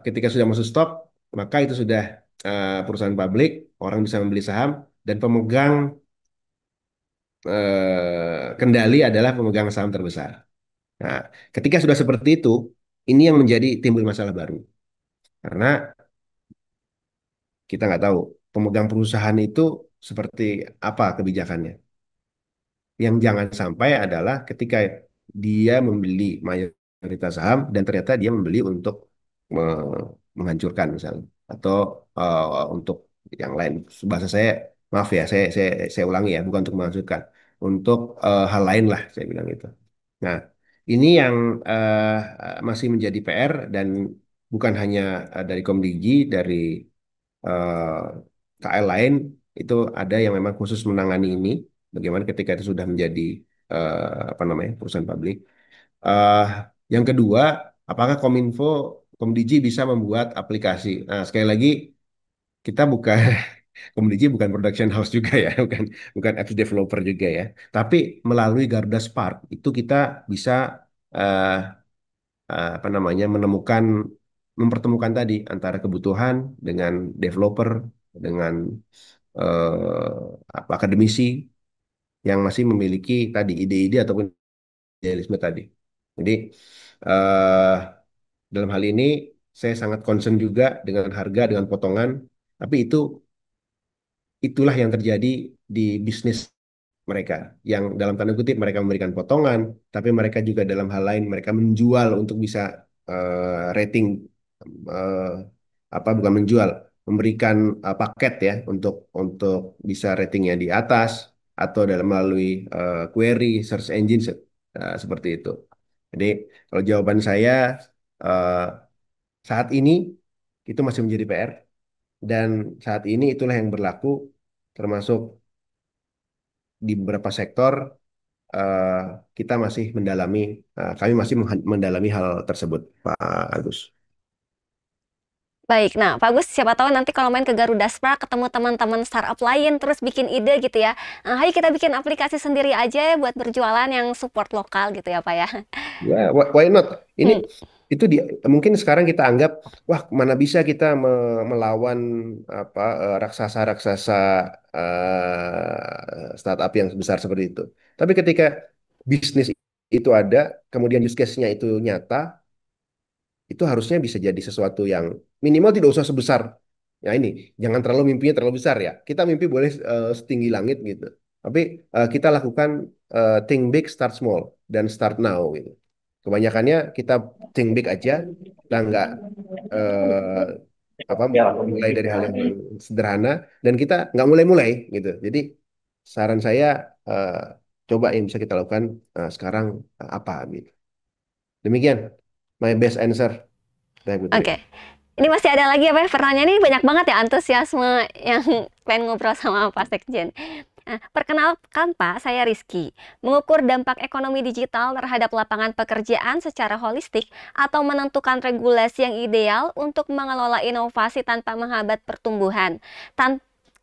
Ketika sudah masuk stok, maka itu sudah perusahaan publik, orang bisa membeli saham dan pemegang kendali adalah pemegang saham terbesar. Nah, ketika sudah seperti itu, ini yang menjadi timbul masalah baru. Karena kita nggak tahu pemegang perusahaan itu seperti apa kebijakannya. Yang jangan sampai adalah ketika dia membeli mayoritas saham dan ternyata dia membeli untuk menghancurkan misalnya atau untuk yang lain. Bahasa saya maaf ya, saya ulangi ya, bukan untuk menghancurkan, untuk hal lain lah saya bilang itu. Nah, ini yang masih menjadi PR dan bukan hanya dari Komdigi, dari eh, KL lain itu ada yang memang khusus menangani ini. Bagaimana ketika itu sudah menjadi apa namanya perusahaan publik. Eh, yang kedua, apakah Kominfo Komdigi bisa membuat aplikasi. Nah, sekali lagi kita bukan Komdigi bukan production house juga ya, bukan apps developer juga ya. Tapi melalui Garuda Spark itu kita bisa eh, apa namanya mempertemukan tadi antara kebutuhan dengan developer dengan akademisi yang masih memiliki tadi ide-ide ataupun idealisme tadi. Jadi eh, dalam hal ini saya sangat concern juga dengan harga, dengan potongan, tapi itulah yang terjadi di bisnis mereka. Yang dalam tanda kutip mereka memberikan potongan, tapi mereka juga dalam hal lain mereka menjual untuk bisa rating eh, apa bukan menjual, memberikan paket ya untuk bisa ratingnya di atas atau dalam melalui query search engine seperti itu. Jadi kalau jawaban saya eh, saat ini itu masih menjadi PR dan saat ini itulah yang berlaku termasuk di beberapa sektor eh, kita masih kami masih mendalami hal tersebut, Pak Agus. Baik, nah Pak Agus, siapa tahu nanti kalau main ke Garuda Spark ketemu teman-teman startup lain terus bikin ide gitu ya. Nah, ayo kita bikin aplikasi sendiri aja ya buat berjualan yang support lokal gitu ya Pak ya. Ya, why not? Ini Hmm, itu mungkin sekarang kita anggap wah mana bisa kita melawan apa raksasa-raksasa startup yang besar seperti itu. Tapi ketika bisnis itu ada, kemudian use case-nya itu nyata, itu harusnya bisa jadi sesuatu yang minimal tidak usah sebesar. Ya ini, jangan terlalu mimpinya terlalu besar ya. Kita mimpi boleh setinggi langit gitu. Tapi kita lakukan think big, start small, dan start now gitu. Kebanyakannya kita think big aja, kita nggak eh, apa mulai dari hal yang sederhana, dan kita nggak mulai-mulai gitu. Jadi saran saya eh, coba yang bisa kita lakukan sekarang apa gitu. Demikian my best answer, Teh Putri. Oke. Ini masih ada lagi apa ya pertanyaan ini banyak banget ya antusiasme yang pengen ngobrol sama Pak Sekjen. Nah, perkenalkan Pak, saya Rizky. Mengukur dampak ekonomi digital terhadap lapangan pekerjaan secara holistik atau menentukan regulasi yang ideal untuk mengelola inovasi tanpa menghambat pertumbuhan.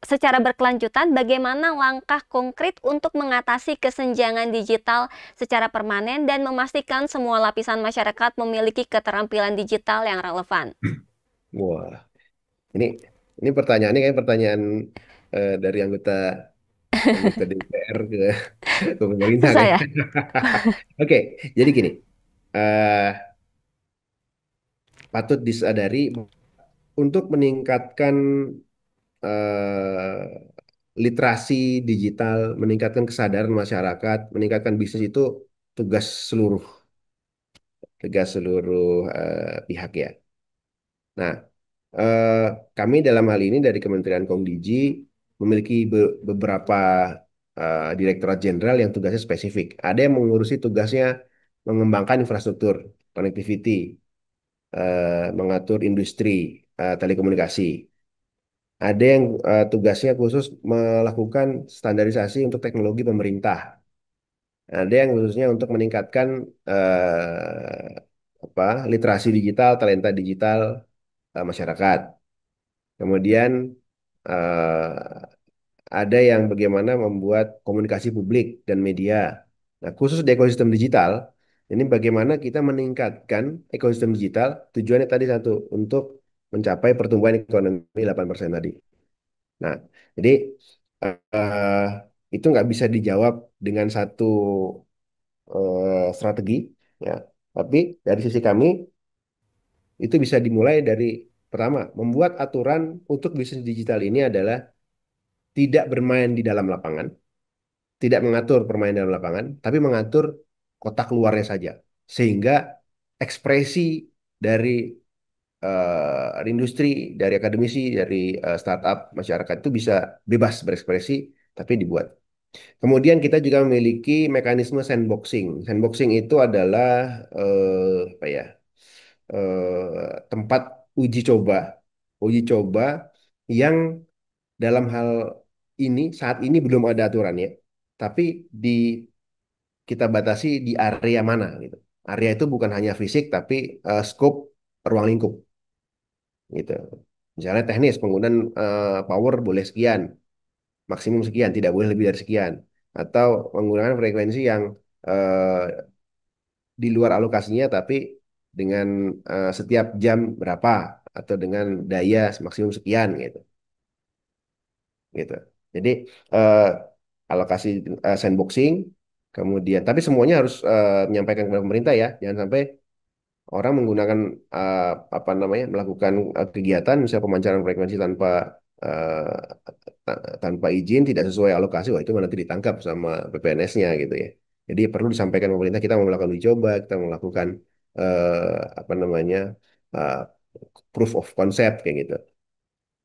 Secara berkelanjutan, bagaimana langkah konkret untuk mengatasi kesenjangan digital secara permanen dan memastikan semua lapisan masyarakat memiliki keterampilan digital yang relevan? Wah, ini ini pertanyaannya kayak pertanyaan dari anggota DPR ke pemerintah Susah kan. ya? Oke, jadi gini, eh, patut disadari untuk meningkatkan eh, literasi digital, meningkatkan kesadaran masyarakat, meningkatkan bisnis itu tugas seluruh tugas seluruh pihak ya. Nah, eh, kami dalam hal ini dari Kementerian Komdigi memiliki beberapa direktorat jenderal yang tugasnya spesifik. Ada yang mengurusi tugasnya mengembangkan infrastruktur, connectivity, mengatur industri telekomunikasi. Ada yang tugasnya khusus melakukan standarisasi untuk teknologi pemerintah. Ada yang khususnya untuk meningkatkan literasi digital, talenta digital masyarakat. Kemudian eh, ada yang bagaimana membuat komunikasi publik dan media. Nah, khusus di ekosistem digital, ini bagaimana kita meningkatkan ekosistem digital, tujuannya tadi satu, untuk mencapai pertumbuhan ekonomi 8% tadi. Nah, jadi eh, itu nggak bisa dijawab dengan satu strategi, ya. Tapi dari sisi kami, itu bisa dimulai dari pertama, membuat aturan untuk bisnis digital ini adalah tidak bermain di dalam lapangan, tidak mengatur permainan dalam lapangan, tapi mengatur kotak luarnya saja. Sehingga ekspresi dari industri, dari akademisi, dari startup, masyarakat itu bisa bebas berekspresi, tapi dibuat. Kemudian kita juga memiliki mekanisme sandboxing. Sandboxing itu adalah apa ya? Tempat uji coba, uji coba yang dalam hal ini saat ini belum ada aturannya, tapi di kita batasi di area mana gitu. Area itu bukan hanya fisik tapi scope ruang lingkup gitu. Misalnya teknis penggunaan power boleh sekian, maksimum sekian, tidak boleh lebih dari sekian. Atau menggunakan frekuensi yang eh, di luar alokasinya tapi dengan setiap jam berapa atau dengan daya maksimum sekian gitu. Gitu. Jadi eh, alokasi sandboxing, kemudian tapi semuanya harus menyampaikan kepada pemerintah ya, jangan sampai orang menggunakan eh, apa namanya melakukan kegiatan misalnya pemancaran frekuensi eh, tanpa izin tidak sesuai alokasi, wah itu nanti ditangkap sama PPNS-nya gitu ya. Jadi perlu disampaikan pemerintah kita mau melakukan uji coba, kita mau melakukan apa namanya eh, proof of concept kayak gitu.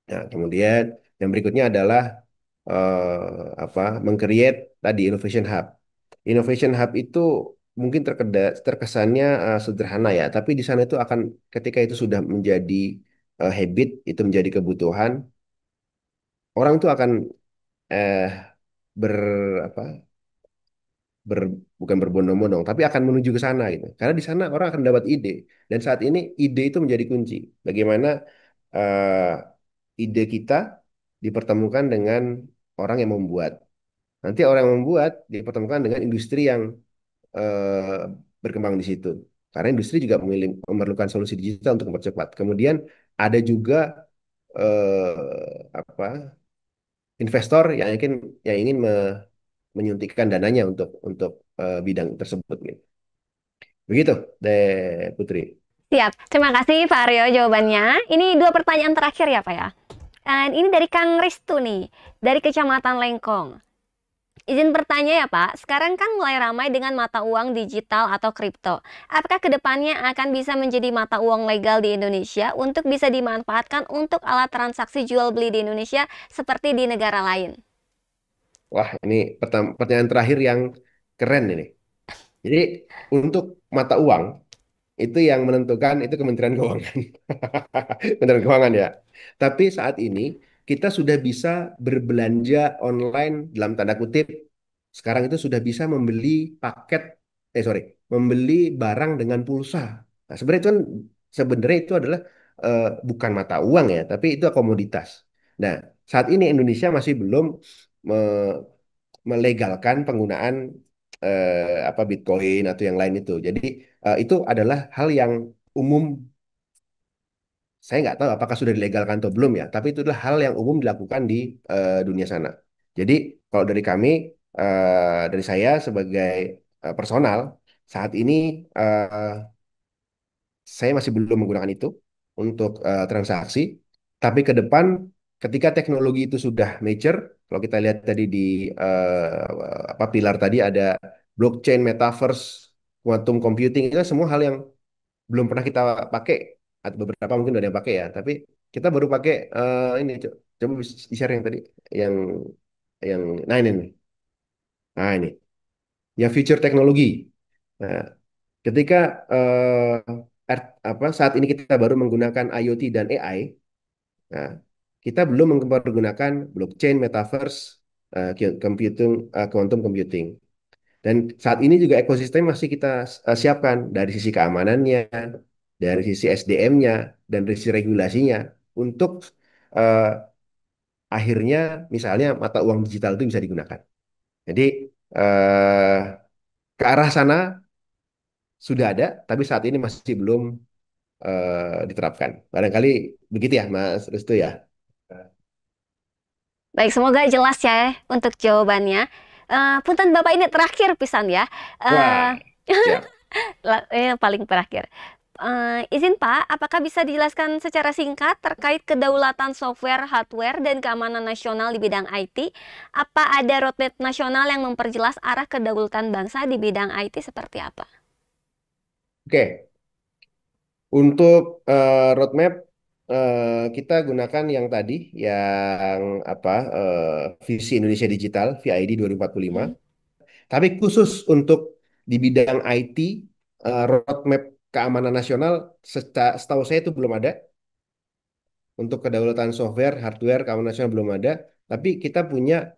Nah, kemudian yang berikutnya adalah apa meng-create tadi innovation hub. Innovation hub itu mungkin terkesannya sederhana ya, tapi di sana itu akan ketika itu sudah menjadi habit, itu menjadi kebutuhan, orang itu akan eh ber apa ber bukan berbondong-bondong, tapi akan menuju ke sana gitu. Karena di sana orang akan dapat ide dan saat ini ide itu menjadi kunci. Bagaimana ide kita dipertemukan dengan orang yang membuat. Nanti orang yang membuat dipertemukan dengan industri yang eh, berkembang di situ. Karena industri juga memerlukan solusi digital untuk mempercepat. Kemudian ada juga apa investor yang ingin menyuntikkan dananya untuk bidang tersebut. Gitu. Begitu, deh Putri. Siap. Terima kasih Pak Aryo jawabannya. Ini dua pertanyaan terakhir ya Pak ya. Dan ini dari Kang Ristu nih, dari Kecamatan Lengkong. Izin bertanya ya Pak, sekarang kan mulai ramai dengan mata uang digital atau kripto. Apakah kedepannya akan bisa menjadi mata uang legal di Indonesia untuk bisa dimanfaatkan untuk alat transaksi jual beli di Indonesia seperti di negara lain? Wah, ini pertanyaan terakhir yang keren ini. Jadi untuk mata uang itu yang menentukan itu Kementerian Keuangan. Kementerian Keuangan ya. Tapi saat ini kita sudah bisa berbelanja online dalam tanda kutip. Sekarang itu sudah bisa membeli paket, sorry, membeli barang dengan pulsa. Nah, sebenarnya itu adalah bukan mata uang ya, tapi itu komoditas. Nah, saat ini Indonesia masih belum melegalkan penggunaan apa Bitcoin atau yang lain itu. Jadi itu adalah hal yang umum. Saya nggak tahu apakah sudah dilegalkan atau belum ya, tapi itu adalah hal yang umum dilakukan di dunia sana. Jadi kalau dari saya sebagai personal saat ini eh, saya masih belum menggunakan itu untuk transaksi, tapi ke depan ketika teknologi itu sudah mature, kalau kita lihat tadi di apa pilar tadi ada blockchain, metaverse, quantum computing itu kan semua hal yang belum pernah kita pakai atau beberapa mungkin udah ada yang pakai ya, tapi kita baru pakai ini coba share yang tadi yang yang nah ini nih. Nah ini yang future teknologi. Nah, ketika saat ini kita baru menggunakan IoT dan AI, nah, kita belum mempergunakan blockchain, metaverse, quantum computing. Dan saat ini juga ekosistem masih kita siapkan dari sisi keamanannya, dari sisi SDM-nya, dan dari sisi regulasinya untuk eh, akhirnya misalnya mata uang digital itu bisa digunakan. Jadi eh, ke arah sana sudah ada, tapi saat ini masih belum diterapkan. Barangkali begitu ya, Mas Restu ya. Baik, semoga jelas ya untuk jawabannya. Punten Bapak ini terakhir pisan ya. Wah, Eh, siap. Ini paling terakhir. Izin Pak, apakah bisa dijelaskan secara singkat terkait kedaulatan software, hardware, dan keamanan nasional di bidang IT? Apa ada roadmap nasional yang memperjelas arah kedaulatan bangsa di bidang IT seperti apa? Oke, untuk roadmap kita gunakan yang tadi, yang apa visi Indonesia Digital (VID 2045). Hmm. Tapi khusus untuk di bidang IT, roadmap keamanan nasional, setahu saya itu belum ada. Untuk kedaulatan software, hardware, keamanan nasional belum ada. Tapi kita punya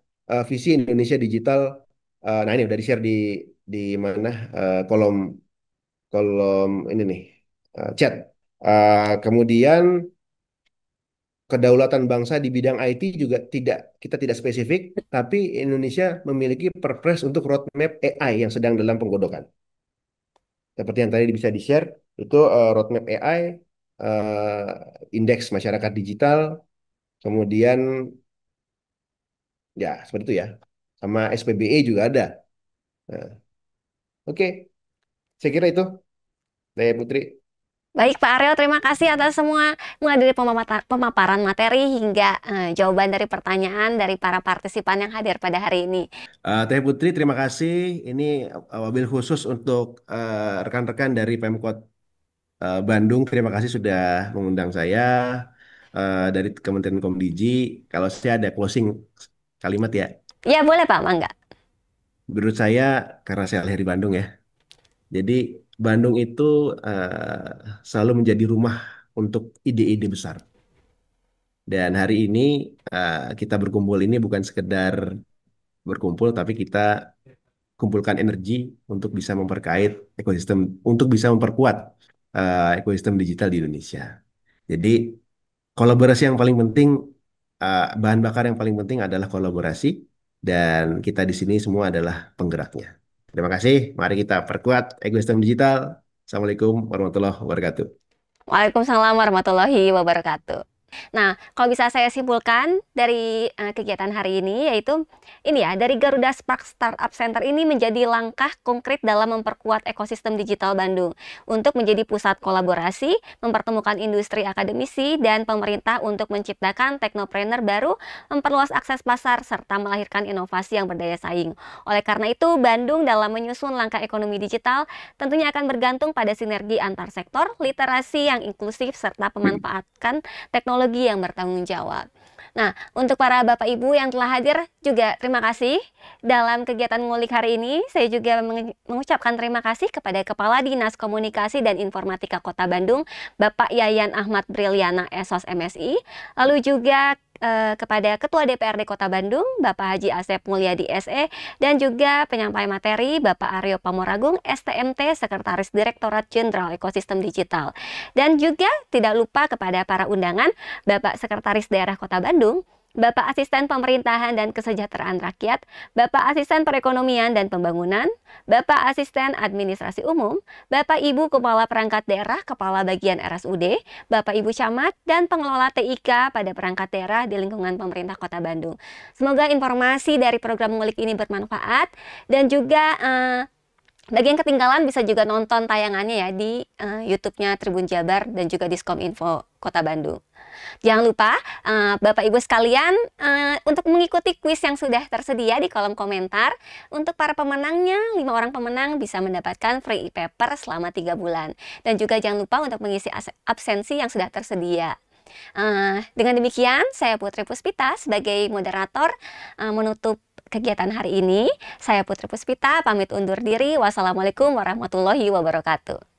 visi Indonesia Digital. Nah ini udah di-share di mana kolom kolom ini nih chat. Kemudian kedaulatan bangsa di bidang IT juga kita tidak spesifik, tapi Indonesia memiliki perpres untuk roadmap AI yang sedang dalam penggodokan. Seperti yang tadi bisa di-share, itu roadmap AI, indeks masyarakat digital, kemudian ya seperti itu ya, sama SPBE juga ada. Nah, oke, saya kira itu, Daya Putri. Baik Pak Aryo, terima kasih atas semua mulai dari pemaparan materi hingga jawaban dari pertanyaan dari para partisipan yang hadir pada hari ini. Teh Putri, terima kasih. Ini wabil khusus untuk rekan-rekan dari Pemkot Bandung. Terima kasih sudah mengundang saya dari Kementerian Komdiji. Kalau saya ada closing kalimat ya. Ya boleh Pak, mangga. Menurut saya, karena saya lahir di Bandung ya. Jadi Bandung itu selalu menjadi rumah untuk ide-ide besar. Dan hari ini kita berkumpul ini bukan sekedar berkumpul, tapi kita kumpulkan energi untuk bisa memperkait ekosistem, untuk bisa memperkuat ekosistem digital di Indonesia. Jadi kolaborasi yang paling penting, bahan bakar yang paling penting adalah kolaborasi, dan kita di sini semua adalah penggeraknya. Terima kasih, mari kita perkuat ekosistem digital. Assalamualaikum warahmatullahi wabarakatuh. Waalaikumsalam warahmatullahi wabarakatuh. Nah, kalau bisa saya simpulkan dari kegiatan hari ini, yaitu ini ya, dari Garuda Spark Startup Center ini menjadi langkah konkret dalam memperkuat ekosistem digital Bandung untuk menjadi pusat kolaborasi, mempertemukan industri, akademisi, dan pemerintah untuk menciptakan teknopreneur baru, memperluas akses pasar, serta melahirkan inovasi yang berdaya saing. Oleh karena itu, Bandung dalam menyusun langkah ekonomi digital tentunya akan bergantung pada sinergi antar sektor, literasi yang inklusif, serta pemanfaatkan teknologi yang bertanggung jawab. Nah, untuk para Bapak Ibu yang telah hadir juga terima kasih dalam kegiatan ngulik hari ini. Saya juga mengucapkan terima kasih kepada Kepala Dinas Komunikasi dan Informatika Kota Bandung, Bapak Yayan Ahmad Briliana SOS MSI, lalu juga kepada Ketua DPRD Kota Bandung, Bapak Haji Asep Mulyadi SE, dan juga penyampai materi Bapak Aryo Pamuragung, STMT, Sekretaris Direktorat Jenderal Ekosistem Digital. Dan juga tidak lupa kepada para undangan, Bapak Sekretaris Daerah Kota Bandung, Bapak Asisten Pemerintahan dan Kesejahteraan Rakyat, Bapak Asisten Perekonomian dan Pembangunan, Bapak Asisten Administrasi Umum, Bapak Ibu Kepala Perangkat Daerah, Kepala Bagian RSUD, Bapak Ibu Camat, dan pengelola TIK pada perangkat daerah di lingkungan pemerintah Kota Bandung. Semoga informasi dari program ngulik ini bermanfaat, dan juga bagi yang ketinggalan bisa juga nonton tayangannya ya di YouTube-nya Tribun Jabar dan juga Diskom Info Kota Bandung. Jangan lupa Bapak Ibu sekalian untuk mengikuti kuis yang sudah tersedia di kolom komentar. Untuk para pemenangnya, 5 orang pemenang bisa mendapatkan free e-paper selama 3 bulan. Dan juga jangan lupa untuk mengisi absensi yang sudah tersedia. Dengan demikian, saya Putri Puspita sebagai moderator menutup kegiatan hari ini. Saya Putri Puspita pamit undur diri. Wassalamualaikum warahmatullahi wabarakatuh.